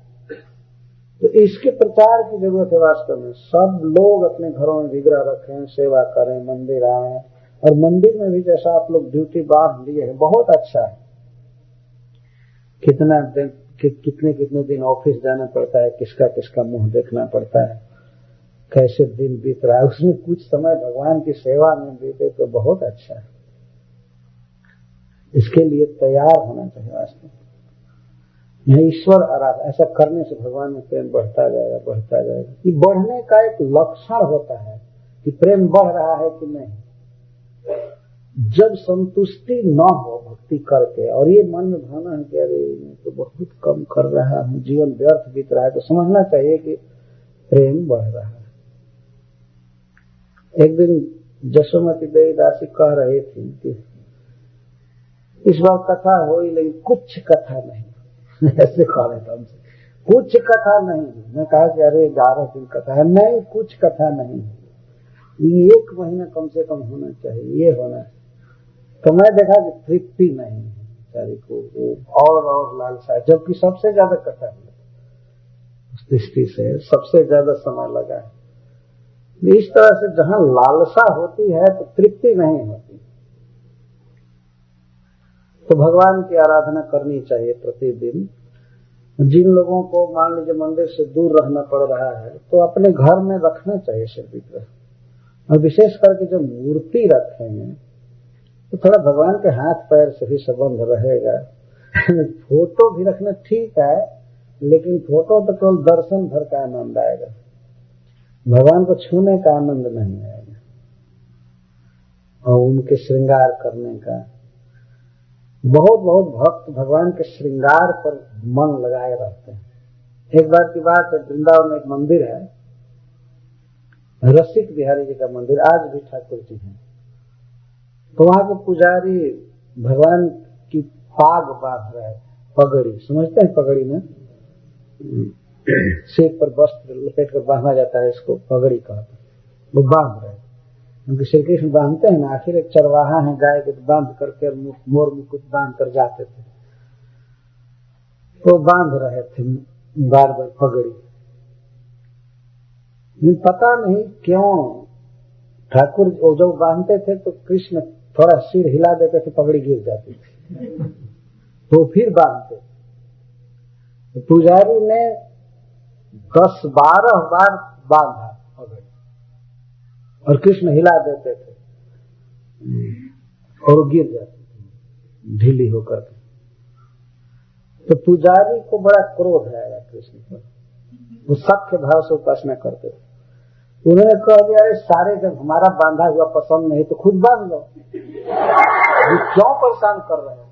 तो इसके प्रचार की जरूरत है वास्तव में। सब लोग अपने घरों में विग्रह रखें, सेवा करें, मंदिर आए, और मंदिर में भी जैसा आप लोग ड्यूटी बांध लिए हैं, बहुत अच्छा है। कितने कितने दिन ऑफिस जाना पड़ता है, किसका किसका मुंह देखना पड़ता है, कैसे दिन बीत रहा है, उसमें कुछ समय भगवान की सेवा में बीते तो बहुत अच्छा है। इसके लिए तैयार होना चाहिए वास्तव में। यह ईश्वर आराधना, ऐसा करने से भगवान में प्रेम बढ़ता जाएगा, बढ़ता जाएगा। ये बढ़ने का एक लक्षण होता है कि प्रेम बढ़ रहा है कि नहीं। जब संतुष्टि न हो भक्ति करके, और ये मन में भावना है कि अरे मैं तो बहुत कम कर रहा हूँ, जीवन व्यर्थ बीत रहा है, तो समझना चाहिए कि प्रेम बढ़ रहा है। एक दिन जशोमती देवी दासी कह रही थी कि इस बार कथा हुई लेकिन कुछ कथा नहीं। ऐसे कह रहे थे हमसे, कुछ कथा नहीं। मैं कहा कि अरे 11 दिन कथा है। नहीं, कुछ कथा नहीं, 1 महीना कम से कम होना चाहिए, ये होना है। तो मैं देखा कि तृप्ति नहीं है बेचारी को, और लालसा, जबकि सबसे ज्यादा कथा है, उस दृष्टि से सबसे ज्यादा समय लगा है। इस तरह से जहां लालसा होती है तो तृप्ति नहीं होती। तो भगवान की आराधना करनी चाहिए प्रतिदिन। जिन लोगों को मान लीजिए मंदिर से दूर रहना पड़ रहा है, तो अपने घर में रखना चाहिए शिव विग्रह, और विशेष करके जो मूर्ति रखेंगे तो थोड़ा भगवान के हाथ पैर से भी संबंध रहेगा। फोटो भी रखना ठीक है, लेकिन फोटो तो केवल दर्शन भर का आनंद आएगा, भगवान को छूने का आनंद नहीं आएगा, और उनके श्रृंगार करने का। बहुत बहुत भक्त भगवान के श्रृंगार पर मन लगाए रहते हैं। एक बार की बात है, वृंदावन में एक मंदिर है, रसिक बिहारी जी का मंदिर, आज भी ठाकुर जी हैं। तो वहां के पुजारी भगवान की पाग बांध रहे, पगड़ी, समझते हैं पगड़ी में सिर पर वस्त्र लपेट कर बांधा जाता है, इसको पगड़ी कहते हैं। वो बांध रहे, क्योंकि श्री कृष्ण बांधते हैं ना, आखिर एक चरवाहा है, गाय को बांध करके मोर मुकुट बांध कर जाते थे, तो बांध रहे थे बार बार पगड़ी। पता नहीं क्यों ठाकुर जब बांधते थे तो कृष्ण थोड़ा सिर हिला देते थे, पगड़ी गिर जाती थी, तो फिर बांधते। तो पुजारी ने 10-12 बार बांधा पगड़ी, और कृष्ण हिला देते थे और गिर जाती थी ढीली होकर। तो पुजारी को बड़ा क्रोध आया कृष्ण पर, वो सख्य भाव से उपासना करते थे। उन्होंने कह दिया, अरे सारे जब हमारा बांधा हुआ पसंद नहीं तो खुद बांध लो, क्यों परेशान कर रहे हो?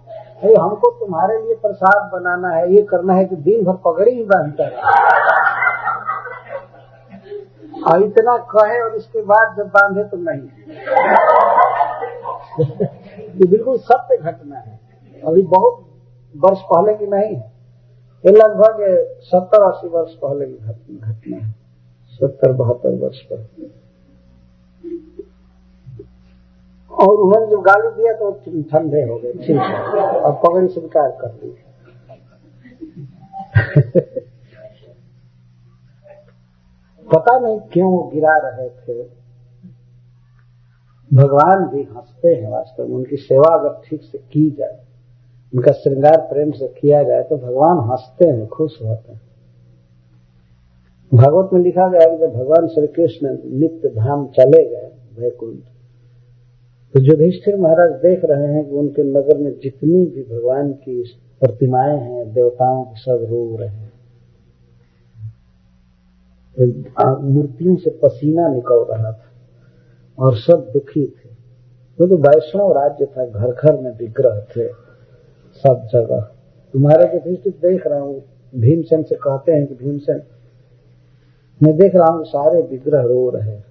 अरे हमको तुम्हारे लिए प्रसाद बनाना है, ये करना है कि दिन भर पगड़ी ही बांधता है। और इतना कहे और इसके बाद जब बांधे तो नहीं। ये बिल्कुल सत्य घटना है, अभी बहुत वर्ष पहले की नहीं है, ये लगभग 70-80 वर्ष पहले की घटना है, 70-72 वर्ष पर। और उन्होंने जब गाली दिया तो ठंडे हो गए, ठीक है, और पगड़ी स्वीकार कर ली। पता नहीं क्यों गिरा रहे थे। भगवान भी हंसते हैं वास्तव में, उनकी सेवा अगर ठीक से की जाए, उनका श्रृंगार प्रेम से किया जाए तो भगवान हंसते हैं, खुश होते हैं। भागवत में लिखा गया है कि जब भगवान श्री कृष्ण नित्य धाम चले गए वैकुंठ, तो युधिष्ठिर महाराज देख रहे हैं कि उनके नगर में जितनी भी भगवान की प्रतिमाएं हैं, देवताओं की, सब रो रहे हैं, मूर्तियों से पसीना निकल रहा था और सब दुखी थे। तो वैष्णव राज्य था, घर घर में विग्रह थे सब जगह। तुम्हारे युधिष्ठिर देख रहा हूँ, भीमसेन से कहते हैं कि भीमसेन मैं देख रहा हूँ सारे विग्रह रो रहे हैं,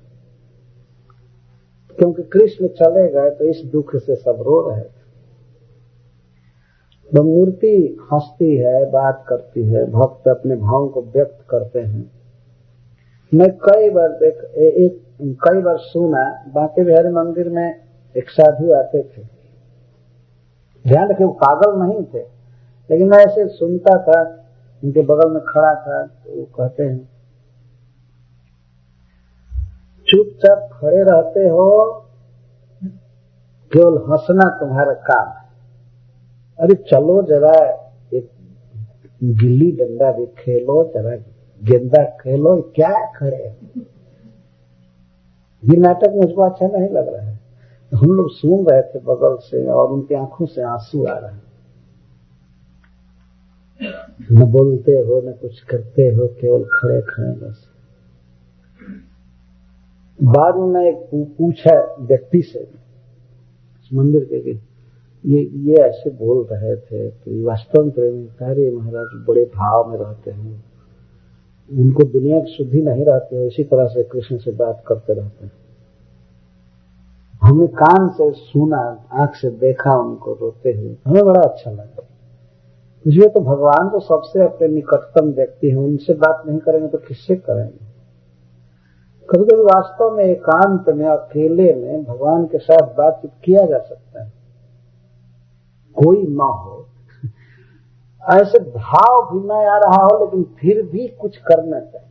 क्योंकि कृष्ण चले गए तो इस दुख से सब रो रहे थे। वो मूर्ति हंसती है, बात करती है, भक्त अपने भाव को व्यक्त करते हैं। मैं कई बार सुना, बांके बिहारी मंदिर में एक साधु आते थे, ध्यान रखे वो पागल नहीं थे, लेकिन मैं ऐसे सुनता था, उनके बगल में खड़ा था, तो वो कहते हैं चुपचाप खड़े रहते हो, केवल हंसना तुम्हारा काम है। अरे चलो जरा एक गिल्ली डंडा भी खेलो, जरा गेंदा खेलो, क्या खड़े। ये नाटक मुझको अच्छा नहीं लग रहा है। हम लोग सुन रहे थे बगल से और उनकी आंखों से आंसू आ रहे हैं। न बोलते हो न कुछ करते हो, केवल खड़े खड़े बस। बाद में एक पूछा व्यक्ति से मंदिर के कि ये ऐसे बोल रहे थे कि वास्तव में प्रेमी कार्य महाराज बड़े भाव में रहते हैं, उनको दुनिया की शुद्धि नहीं रहती है, इसी तरह से कृष्ण से बात करते रहते हैं। हमने कान से सुना, आंख से देखा उनको रोते हुए, हमें बड़ा अच्छा लगा। इसलिए तो भगवान तो सबसे अपने निकटतम व्यक्ति हैं, उनसे बात नहीं करेंगे तो किससे करेंगे। कभी कभी वास्तव में एकांत में अकेले में भगवान के साथ बातचीत किया जा सकता है, कोई न हो, ऐसे भाव भी न आ रहा हो, लेकिन फिर भी कुछ करना चाहिए।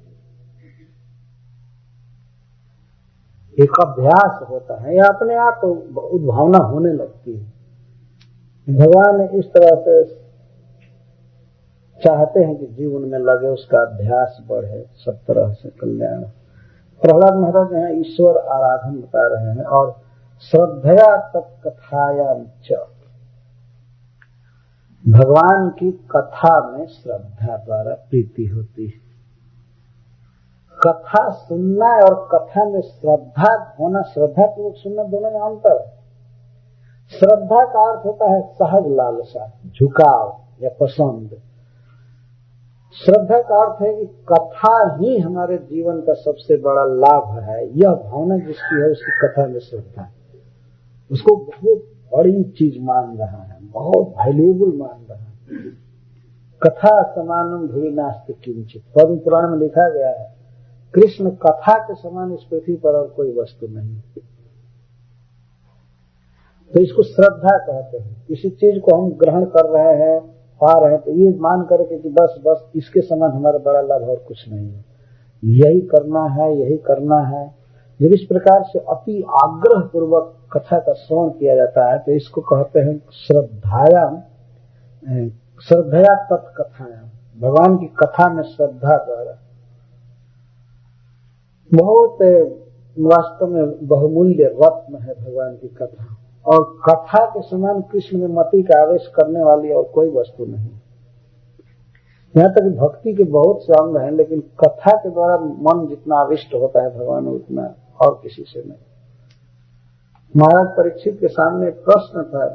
एक अभ्यास होता है या अपने आप तो उद्भावना होने लगती है। भगवान इस तरह से चाहते हैं कि जीवन में लगे, उसका अभ्यास बढ़े, सब तरह से कल्याण। प्रहलाद महाराज यहाँ ईश्वर आराधन बता रहे हैं और श्रद्धया तत्कथायां च, भगवान की कथा में श्रद्धा द्वारा प्रीति होती है। कथा सुनना और कथा में श्रद्धा होना, श्रद्धा पूर्वक सुनना, दोनों में अंतर है। श्रद्धा का अर्थ होता है सहज लालसा, झुकाव या पसंद। श्रद्धा का अर्थ है कि कथा ही हमारे जीवन का सबसे बड़ा लाभ है, यह भावना जिसकी है उसकी कथा में श्रद्धा है, उसको बहुत बड़ी चीज मान रहा है, बहुत वैल्यूएबल मान रहा है। कथा समानम भुवि नास्ति किंचित, पद्म पुराण में लिखा गया है कृष्ण कथा के समान इस पृथ्वी पर और कोई वस्तु नहीं। तो इसको श्रद्धा कहते हैं। किसी चीज को हम ग्रहण कर रहे हैं, पा रहे हैं, तो ये मान करके कि बस इसके समान हमारा बड़ा लाभ और कुछ नहीं है, यही करना है, यही करना है। जब इस प्रकार से अति आग्रह पूर्वक कथा का श्रवण किया जाता है तो इसको कहते हैं श्रद्धया तत्कथायां, भगवान की कथा में श्रद्धा द्वारा। बहुत वास्तव में बहुमूल्य रत्न है भगवान की कथा, और कथा के समान कृष्ण में मति का आवेश करने वाली और कोई वस्तु नहीं। यहाँ तक भक्ति के बहुत से अंग हैं, लेकिन कथा के द्वारा मन जितना आविष्ट होता है भगवान उतना और किसी से नहीं। महाराज परीक्षित के सामने प्रश्न था,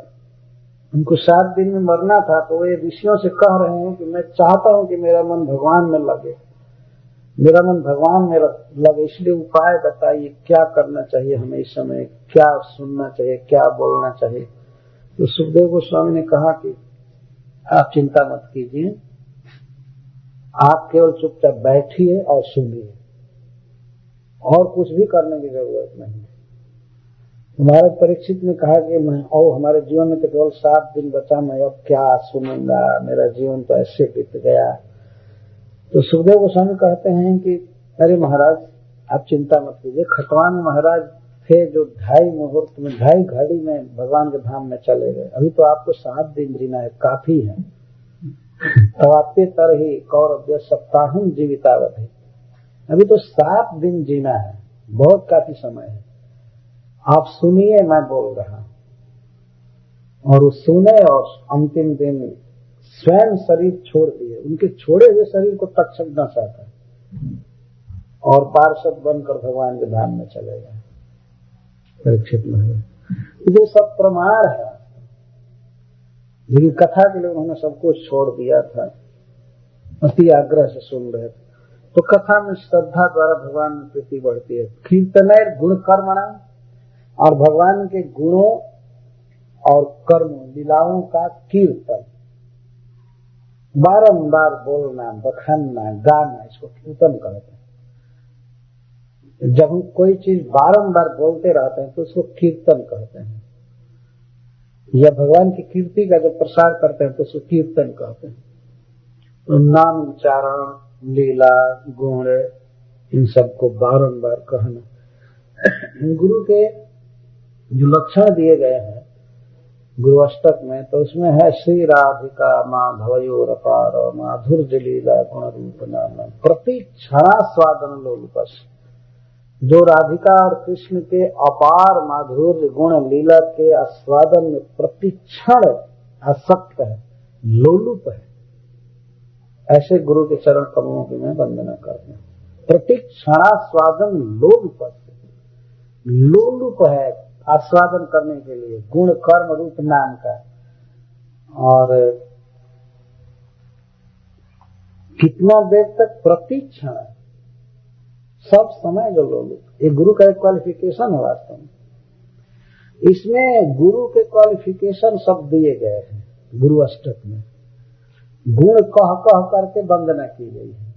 उनको 7 दिन में मरना था, तो वे ऋषियों से कह रहे हैं कि मैं चाहता हूं कि मेरा मन भगवान में लगे, मेरा मन भगवान में लगे, इसलिए उपाय बताइए, क्या करना चाहिए हमें इस समय, क्या सुनना चाहिए, क्या बोलना चाहिए। तो सुखदेव गोस्वामी ने कहा कि आप चिंता मत कीजिए, आप केवल चुपचाप बैठिए और सुनिए, और कुछ भी करने की जरूरत नहीं। महाराज परीक्षित ने कहा कि हमारे जीवन में तो केवल 7 दिन बचा, मैं अब क्या सुनूंगा, मेरा जीवन तो ऐसे बीत गया। तो सुखदेव गोस्वामी कहते हैं कि अरे महाराज आप चिंता मत कीजिए, खटवान महाराज थे जो 2.5 मुहूर्त में 2.5 घड़ी में भगवान के धाम में चले गए। अभी तो आपको 7 दिन जीना है, काफी है। तवाप्य तरहि कौरव्य सप्ताहम जीवितावधि, अभी तो 7 दिन जीना है, बहुत काफी समय है। आप सुनिए, मैं बोल रहा हूं। और वो सुने और अंतिम दिन स्वयं शरीर छोड़ दिए, उनके छोड़े हुए शरीर को तक्षक न चाहता और पार्षद बनकर भगवान के धाम में चले गए। परीक्षित महाराज ये सब प्रमाण है, लेकिन कथा के लिए उन्होंने सब कुछ छोड़ दिया था, अति आग्रह से सुन रहे थे। तो कथा में श्रद्धा द्वारा भगवान में प्रीति बढ़ती है। कीर्तनैर गुण कर्मणा, और भगवान के गुणों और कर्मों लीलाओं का कीर्तन, बारंबार बोलना, बखानना, गाना, इसको कीर्तन कहते हैं। जब हम कोई चीज बारंबार बोलते रहते हैं तो उसको कीर्तन कहते हैं। या भगवान की कीर्ति का जो प्रसार करते हैं तो उसको कीर्तन कहते हैं। तो नाम उच्चारण, लीला, गुण, इन सबको बारंबार कहना। गुरु के जो लक्षण दिए गए हैं गुरु अष्टक में, तो उसमें है श्री राधिका माधवयोर अपार माधुर्य लीला गुण रूप नाम प्रति क्षणास्वादन लोलुपस। जो राधिका और कृष्ण के अपार माधुर्य गुण लीला के आस्वादन में प्रति क्षण आसक्त है, लोलुप है, ऐसे गुरु के चरण कमलों की मैं वंदना करता हूँ। प्रति क्षणास्वादन लोलुपस, लोलुप है आस्वादन करने के लिए गुण कर्म रूप नाम का। और कितना देर तक? प्रतिक्षण, सब समय जो लोलुप। ये गुरु का एक क्वालिफिकेशन है वास्तव में। इसमें गुरु के क्वालिफिकेशन सब दिए गए हैं गुरु अष्टक में। गुण कह कह करके वंदना की गई है।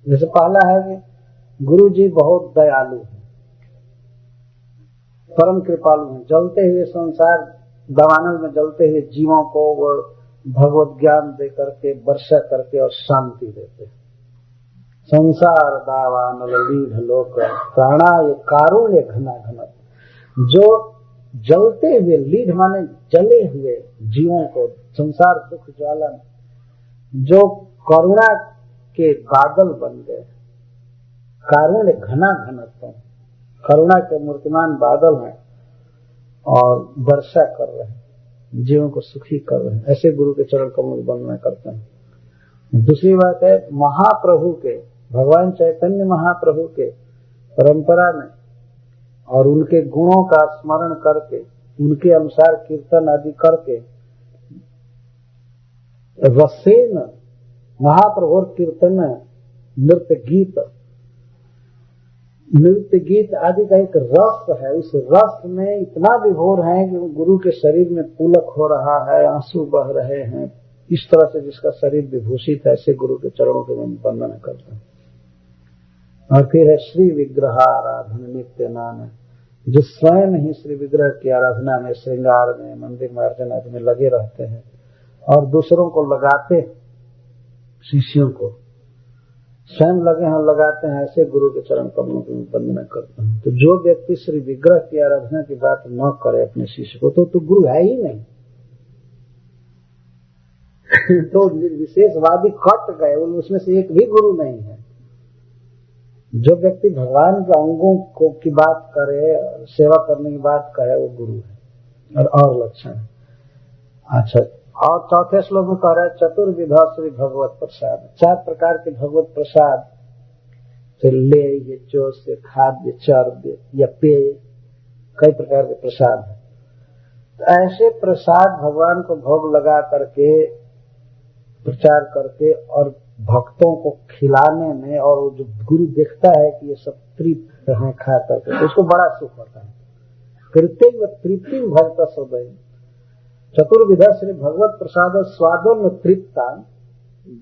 जैसे पहला है कि गुरु जी बहुत दयालु है, परम कृपालु हैं, जलते हुए संसार दावानल में जलते हुए जीवों को वो भगवत ज्ञान दे करके वर्षा करके और शांति देते हैं। संसार दावानल लीढ़ लोक प्राणाय कारुण्य घना घन। जो जलते हुए, लीढ़ माने जले हुए जीवों को संसार दुख ज्वाला में जो करुणा के बादल बन गए, कारुण्य घना घनत्व, करुणा के मूर्तिमान बादल हैं और वर्षा कर रहे हैं, जीवों को सुखी कर रहे हैं, ऐसे गुरु के चरण कमल वंदना करते हैं। दूसरी बात है महाप्रभु के, भगवान चैतन्य महाप्रभु के परंपरा में और उनके गुणों का स्मरण करके उनके अनुसार कीर्तन आदि करके रसेन महाप्रभु कीर्तन नृत्य गीत आदि का एक रस है। उस रस में इतना विभोर है कि गुरु के शरीर में पुलक हो रहा है, आंसू बह रहे हैं। इस तरह से जिसका शरीर विभूषित है, ऐसे गुरु के चरणों के मैं वंदना करता हूँ। और फिर है श्री विग्रह आराधन नित्य नाम, जो स्वयं ही श्री विग्रह की आराधना में, श्रृंगार में, मंदिर में, अर्चना आदि में लगे रहते हैं और दूसरों को लगाते, शिष्यों को स्वयं लगे हैं लगाते हैं, ऐसे गुरु के चरण कमलों की वंदना करता हूँ। तो जो व्यक्ति श्री विग्रह की आराधना की बात न करे अपने शिष्य को, तो गुरु है ही नहीं। तो विशेषवादी कट गए, उसमें से एक भी गुरु नहीं है। जो व्यक्ति भगवान के अंगों को की बात करे, सेवा करने की बात कहे, वो गुरु है। और लक्षण, अच्छा, और चौथे श्लोक में कह रहा है चतुर्विधा श्री भगवत प्रसाद। 4 प्रकार के भगवत प्रसाद से ले, ये चो से खाद्य, चर्द्य या पेय, कई प्रकार के प्रसाद है। तो ऐसे प्रसाद भगवान को भोग लगा करके, प्रचार करके और भक्तों को खिलाने में, और जो गुरु देखता है कि ये सब तृप्त हैं खा करके, तो उसको बड़ा सुख होता है। कृत्य व तृप्ति भक्त सदैव। चतुर्विधा श्री भगवत प्रसाद स्वादों तृप्ता।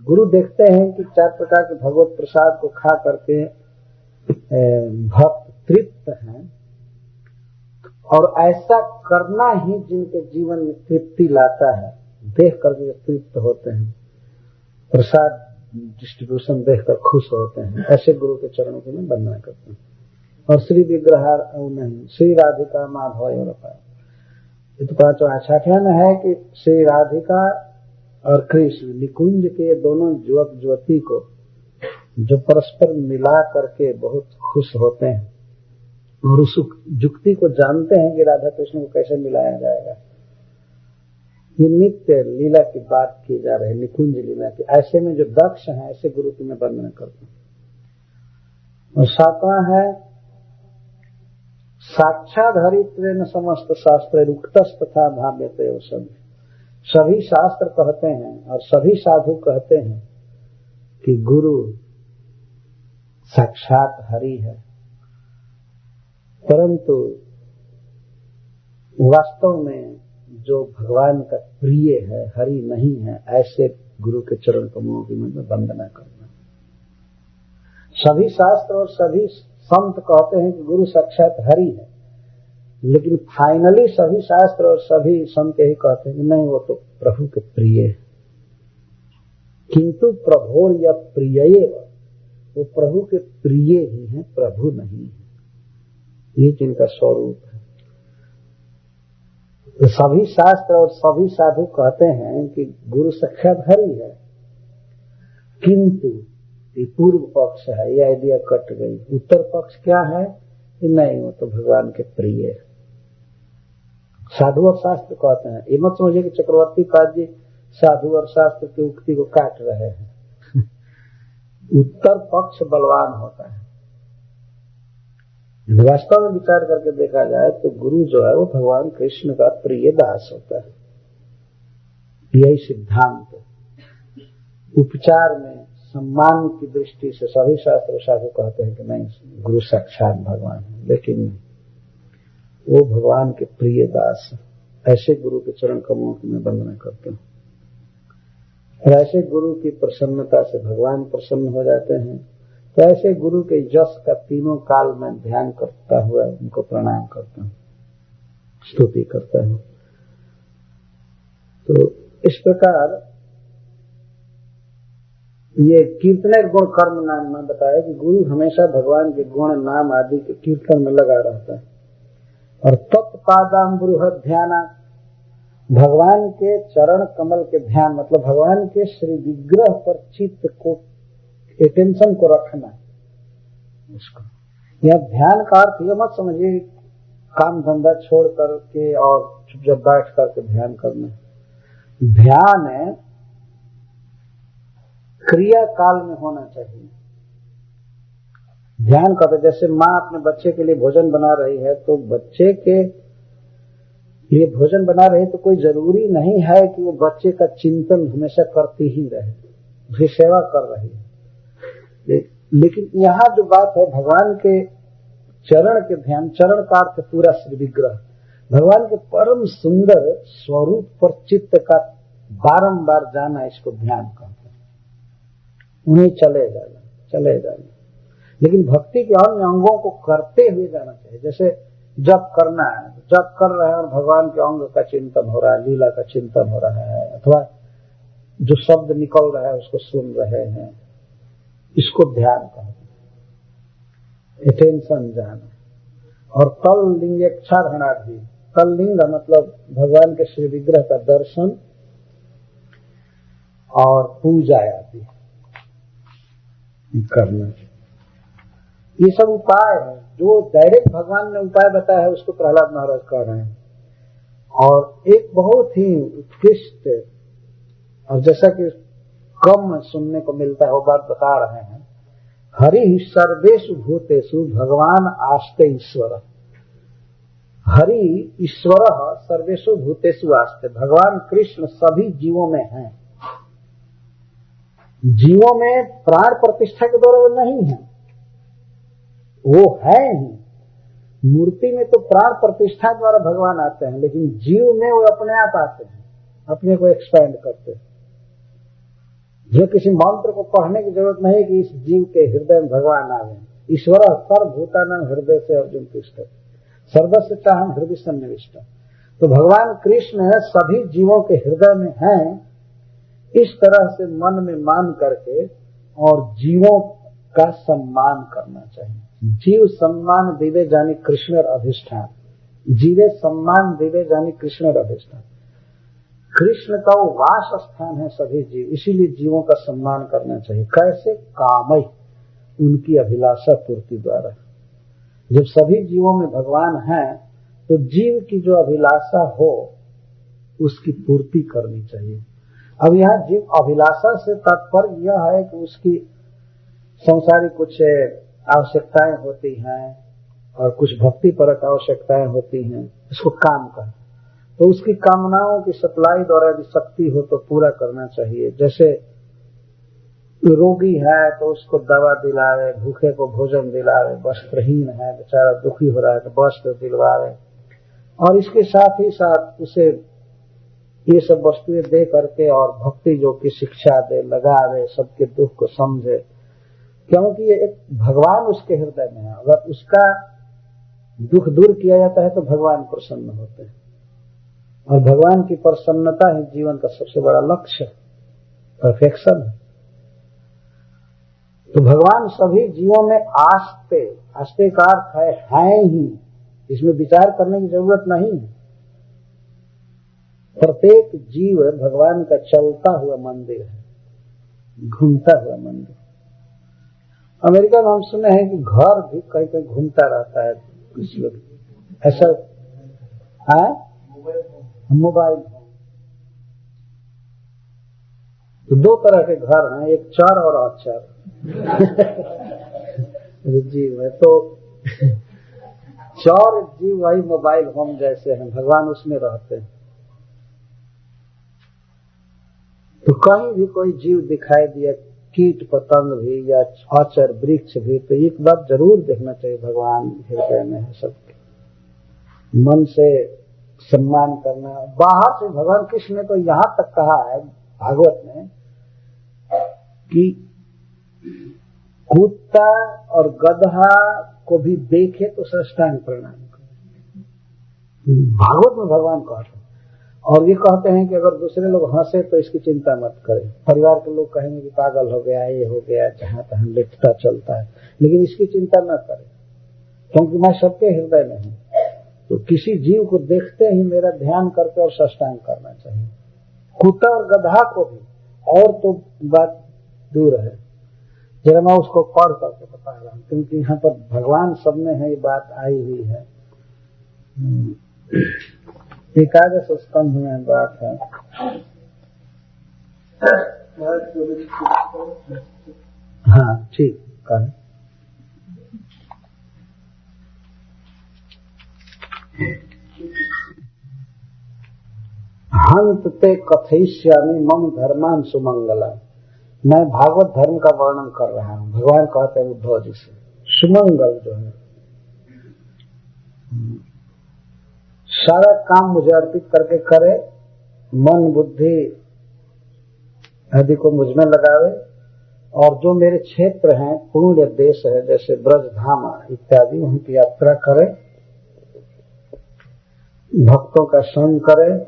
गुरु देखते हैं कि 4 प्रकार के भगवत प्रसाद को खा करके भक्त तृप्त हैं, और ऐसा करना ही जिनके जीवन में तृप्ति लाता है। देख करके तृप्त होते हैं, प्रसाद डिस्ट्रीब्यूशन देखकर खुश होते हैं, ऐसे गुरु के चरणों की मैं वंदना करता हूँ। और श्री विग्रह नहीं, श्री राधिका माधव रखा। ये तो 5वां छठवां में है कि श्री राधिका और कृष्ण निकुंज के दोनों युवक युवती को जो परस्पर मिला करके बहुत खुश होते हैं और उस युक्ति को जानते हैं कि राधा कृष्ण को कैसे मिलाया जाएगा। ये नित्य लीला की बात की जा रही है, निकुंज लीला की। ऐसे में जो दक्ष है, ऐसे गुरु की मैं वंदना करता हूँ। और 7वां है साक्षाधरित्वेन समस्त शास्त्र उक्तस् तथा भाव्यते। सभी शास्त्र कहते हैं और सभी साधु कहते हैं कि गुरु साक्षात हरि है, परंतु वास्तव में जो भगवान का प्रिय है, हरि नहीं है। ऐसे गुरु के चरण कमलों की मैं वंदना करना। सभी शास्त्र और सभी संत कहते हैं कि गुरु साक्षात हरि है, लेकिन फाइनली सभी शास्त्र और सभी संत यही कहते हैं कि नहीं, वो तो प्रभु के प्रिय है। किंतु प्रभोर या प्रिय, वो प्रभु के प्रिय ही हैं, प्रभु नहीं है। ये जिनका स्वरूप है। तो सभी शास्त्र और सभी साधु कहते हैं कि गुरु साक्षात हरि है, किंतु ये पूर्व पक्ष है, यह आइडिया कट गई। उत्तर पक्ष क्या है कि नहीं, वो तो भगवान के प्रिय है। साधु और शास्त्र कहते हैं, ये मत समझिए कि चक्रवर्ती पाद जी साधु और शास्त्र की उक्ति को काट रहे हैं। उत्तर पक्ष बलवान होता है। वास्तव में विचार करके देखा जाए तो गुरु जो है वो भगवान कृष्ण का प्रिय दास होता है। यही सिद्धांत उपचार में सम्मान की दृष्टि से सभी शास्त्र साधु कहते हैं कि नहीं, गुरु साक्षात भगवान है, लेकिन वो भगवान के प्रिय दास। ऐसे गुरु के चरण कमलों की मैं वंदना करता हूँ। और ऐसे गुरु की प्रसन्नता से भगवान प्रसन्न हो जाते हैं। तो ऐसे गुरु के यश का तीनों काल में ध्यान करता हुआ उनको प्रणाम करता हूँ, स्तुति करता हूँ। तो इस प्रकार ये कीर्तन गुण कर्म नाम में बताया कि गुरु हमेशा भगवान के गुण नाम आदि के कीर्तन में लगा रहता है। और तत्पादाम्बुरुह ध्याना, भगवान के चरण कमल के ध्यान, मतलब भगवान के श्री विग्रह पर चित्त को, अटेंशन को रखना। उसको यह ध्यान का अर्थ यह मत समझिए काम धंधा छोड़ करके और चुपचाप बैठ करके ध्यान करना। ध्यान है क्रिया काल में होना चाहिए। ध्यान करते जैसे माँ अपने बच्चे के लिए भोजन बना रही है, तो बच्चे के लिए भोजन बना रही तो कोई जरूरी नहीं है कि वो बच्चे का चिंतन हमेशा करती ही रहे, उसकी सेवा कर रही है। लेकिन यहाँ जो बात है भगवान के चरण के ध्यान, चरण का अर्थ पूरा श्री विग्रह, भगवान के परम सुंदर स्वरूप पर चित्त का बारंबार जाना, इसको ध्यान कहते हैं। उन्हें चले जाना। लेकिन भक्ति के अन्य अंगों को करते हुए जाना चाहिए। जैसे जप करना है, जप कर रहे हैं और भगवान के अंग का चिंतन हो रहा है, लीला का चिंतन हो रहा है, अथवा जो शब्द निकल रहा है उसको सुन रहे हैं, इसको ध्यान कहते हैं, अटेंशन जाना। और तल लिंगेक्षाधनाधि, तल लिंग मतलब भगवान के श्री विग्रह का दर्शन और पूजा आदि करना। ये सब उपाय है जो डायरेक्ट भगवान ने उपाय बताया है, उसको प्रहलाद महाराज कह रहे हैं। और एक बहुत ही उत्कृष्ट, और जैसा कि कम सुनने को मिलता है वो बात बता रहे हैं, हरि सर्वेषु भूतेषु भगवान आस्ते ईश्वर। हरि ईश्वर सर्वेषु भूतेषु आस्ते, भगवान कृष्ण सभी जीवों में हैं। जीवों में प्राण प्रतिष्ठा के द्वारा वो नहीं है, वो है ही। मूर्ति में तो प्राण प्रतिष्ठा द्वारा भगवान आते हैं, लेकिन जीव में वो अपने आप आते हैं, अपने को एक्सपेंड करते हैं। जो किसी मंत्र को पढ़ने की जरूरत नहीं कि इस जीव के हृदय में भगवान आवे। ईश्वर सर्वभूतानां हृदय से अर्जुन तिष्ठति, सर्वस्य चाहं हृदय सन्निविष्ट। तो भगवान कृष्ण सभी जीवों के हृदय में हैं, इस तरह से मन में मान करके और जीवों का सम्मान करना चाहिए। जीव सम्मान दिवे जानी कृष्ण अधिष्ठान, जीवे सम्मान दिवे जानी कृष्ण अधिष्ठान। कृष्ण का वो वास स्थान है सभी जीव, इसीलिए जीवों का सम्मान करना चाहिए। कैसे? कामय, उनकी अभिलाषा पूर्ति द्वारा। जब सभी जीवों में भगवान है तो जीव की जो अभिलाषा हो उसकी पूर्ति करनी चाहिए। अब यहाँ जीव अभिलाषा से तात्पर्य यह है कि उसकी संसारी कुछ आवश्यकताएं होती हैं और कुछ भक्ति परक आवश्यकताएं होती हैं, इसको काम कर, तो उसकी कामनाओं की सप्लाई द्वारा यदि शक्ति हो तो पूरा करना चाहिए। जैसे रोगी है तो उसको दवा दिलावे, भूखे को भोजन दिलावे, वस्त्रहीन है बेचारा दुखी हो रहा है तो वस्त्र दिलवावे, और इसके साथ ही साथ उसे ये सब वस्तुएं दे करके और भक्ति जो की शिक्षा दे, लगावे, सबके दुख को समझे, क्योंकि ये एक भगवान उसके हृदय में है। अगर उसका दुख दूर किया जाता है तो भगवान प्रसन्न होते हैं, और भगवान की प्रसन्नता ही जीवन का सबसे बड़ा लक्ष्य, परफेक्शन है। तो भगवान सभी जीवों में आस्ते का अर्थ है ही, इसमें विचार करने की जरूरत नहीं है। प्रत्येक जीव भगवान का चलता हुआ मंदिर है, घूमता हुआ मंदिर। अमेरिका में हम सुने हैं कि घर भी कहीं कहीं घूमता रहता है कुछ लोग, ऐसा है मोबाइल। तो दो तरह के घर हैं, एक चर और अचर जीव है। तो चर जीव वही मोबाइल होम जैसे हैं, भगवान उसमें रहते हैं। तो कहीं भी कोई जीव दिखाई दिया, कीट पतंग भी या अचर वृक्ष भी, तो एक बात जरूर देखना चाहिए, भगवान हृदय में है सबके, मन से सम्मान करना। बाहर से भगवान कृष्ण ने तो यहाँ तक कहा है भागवत में कि कुत्ता और गधा को भी देखे तो साष्टांग प्रणाम करें, भागवत में भगवान कहते हैं। और ये कहते हैं कि अगर दूसरे लोग हंसे तो इसकी चिंता मत करें। परिवार के लोग कहेंगे कि पागल हो गया, ये हो गया, जहां तहां लेटता चलता है, लेकिन इसकी चिंता न करें, क्योंकि मैं सबके हृदय में हूं। तो किसी जीव को देखते ही मेरा ध्यान करके और साष्टांग करना चाहिए, कुत्ता और गधा को भी। और तो बात दूर है, जरा मैं उसको पढ़ करके बता रहा हूं, क्योंकि यहाँ पर भगवान सब में है, ये बात आई हुई है। एकादश स्कंध में बात है। हाँ ठीक कहा। हंत ते कथयिष्यामि मम धर्मान सुमंगला। मैं भागवत धर्म का वर्णन कर रहा हूँ। भगवान कहते हैं उद्धव जी से, सुमंगल जो है, सारा काम मुझे अर्पित करके करे, मन बुद्धि आदि को मुझ में लगावे, और जो मेरे क्षेत्र हैं, पुण्य देश है जैसे ब्रज धाम इत्यादि, उनकी यात्रा करे, भक्तों का संग करे,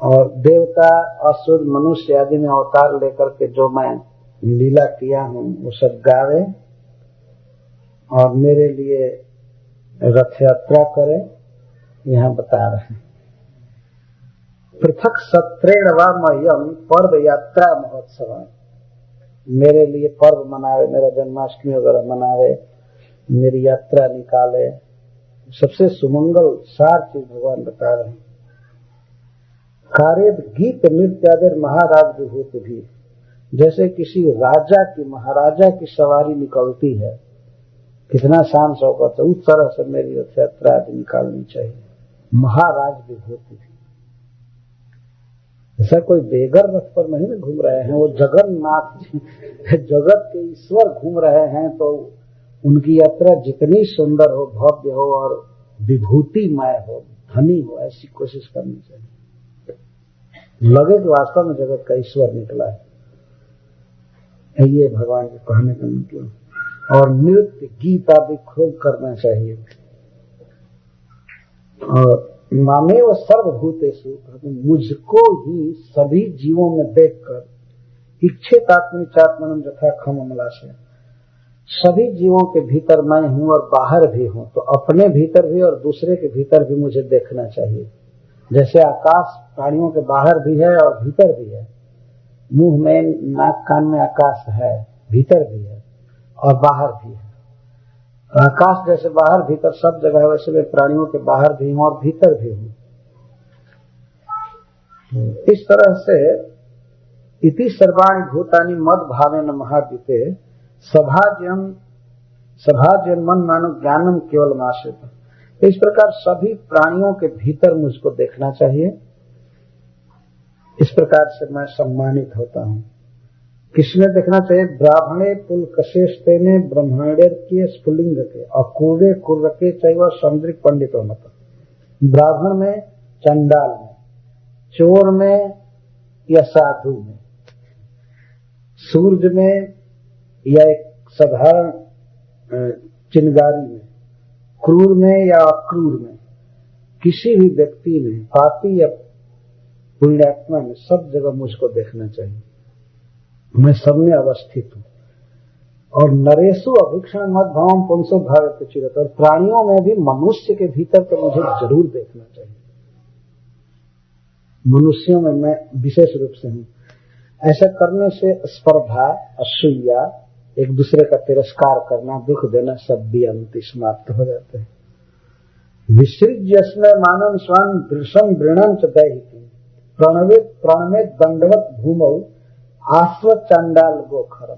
और देवता असुर मनुष्य आदि में अवतार लेकर के जो मैं लीला किया हूँ वो सब गावे, और मेरे लिए रथ यात्रा करे। यहाँ बता रहे हैं, पृथक सत्रेण वा मह्यम पर्व यात्रा महोत्सव, मेरे लिए पर्व मनावे, मेरा जन्माष्टमी वगैरह मनावे, मेरी यात्रा निकाले, सबसे सुमंगल सार चीज भगवान बता रहे हैं। कार्य गीत नृत्य आदि महाराज विभूति भी, जैसे किसी राजा की महाराजा की सवारी निकलती है, कितना शान शौकत है, उस तरह से मेरी रथ यात्रा आदि निकालनी चाहिए। महाराज विभूति भी, ऐसा कोई बेगर रथ पर नहीं घूम रहे हैं, वो जगन्नाथ जी जगत के ईश्वर घूम रहे हैं, तो उनकी यात्रा जितनी सुंदर हो, भव्य हो और विभूतिमय हो, धनी हो, ऐसी कोशिश करनी चाहिए, लगे कि वास्तव में जगत का ईश्वर निकला है। ये भगवान के कहने का मतलब। और नृत्य गीत आदि खूब करना चाहिए। और मामेव सर्वभूतेषु, मुझको ही सभी जीवों में देखकर इच्छित आत्मनिचात्मनम यथा खम अमलाशय, सभी जीवों के भीतर मैं हूँ और बाहर भी हूँ, तो अपने भीतर भी और दूसरे के भीतर भी मुझे देखना चाहिए। जैसे आकाश प्राणियों के बाहर भी है और भीतर भी है, मुंह में नाक कान में आकाश है, भीतर भी है और बाहर भी है। आकाश जैसे बाहर भीतर सब जगह है, वैसे मैं प्राणियों के बाहर भी हूँ और भीतर भी हूँ। इस तरह से इति सर्वाणि भूतानि मद भावेन महाद्युते सभाजन मन मानो ज्ञानम केवल माश्रित। इस प्रकार सभी प्राणियों के भीतर मुझको देखना चाहिए। इस प्रकार से मैं सम्मानित होता हूँ। किसने देखना चाहिए? ब्राह्मणे पुलकशेषतेने ब्रह्मांडेर के स्फुलिंग के अकूरे कुर्रके चैव समुद्रिक पंडितों मत। ब्राह्मण में, चंडाल में, चोर में या साधु में, सूर्य में या एक साधारण चिनगारी में, क्रूर में या अक्रूर में, किसी भी व्यक्ति में, पापी या पुण्यात्मा में, सब जगह मुझको देखना चाहिए। मैं सब में अवस्थित हूँ। और नरेशु अभीक्षण मत भावम पुंसो भावे चिरत, और प्राणियों में भी मनुष्य के भीतर तो मुझे जरूर देखना चाहिए। मनुष्यों में मैं विशेष रूप से हूँ। ऐसा करने से स्पर्धा, असूया, एक दूसरे का तिरस्कार करना, दुख देना, सब भी अंति समाप्त हो जाते हैं। विसृज्य मानम स्वान दृशम वृणम च दैहिकी प्रणवे दंडवत भूमौ आस्व चांडाल गोखर।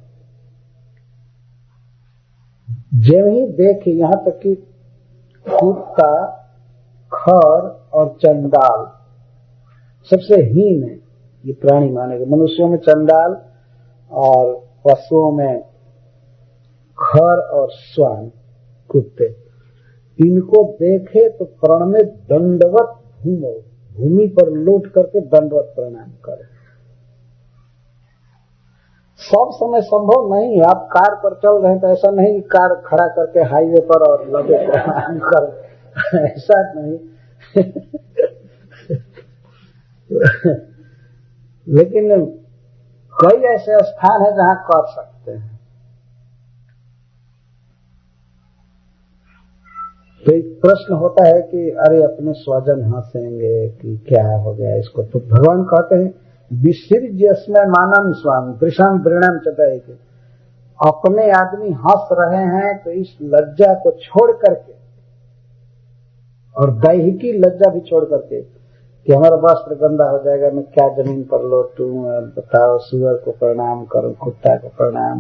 जब ही देखे, यहाँ तक कि कुत्ता, खर और चंडाल सबसे हीन है ये प्राणी मानेगा। मनुष्यों में चंडाल और पशुओं में खर और स्वान, कुत्ते, इनको देखे तो प्रण में दंडवत भूमो, भूमि पर लौट करके दंडवत प्रणाम करे। सब समय संभव नहीं है। आप कार पर चल रहे हैं तो ऐसा नहीं कि कार खड़ा करके हाईवे पर और लगे प्रणाम कर, ऐसा नहीं। लेकिन कई ऐसे स्थान है जहां कर सकते हैं। तो एक प्रश्न होता है कि अरे अपने स्वजन हंसेंगे कि क्या हो गया इसको, तो भगवान कहते हैं विसृज्य मानम स्वाम दृशम वृणम च दैहिकी। अपने आदमी हंस रहे हैं तो इस लज्जा को छोड़ करके, और दैहिकी लज्जा भी छोड़ करके कि हमारा वस्त्र गंदा हो जाएगा, मैं क्या जमीन पर लौटूं, बताओ, सुअर को प्रणाम करूं, कुत्ता को प्रणाम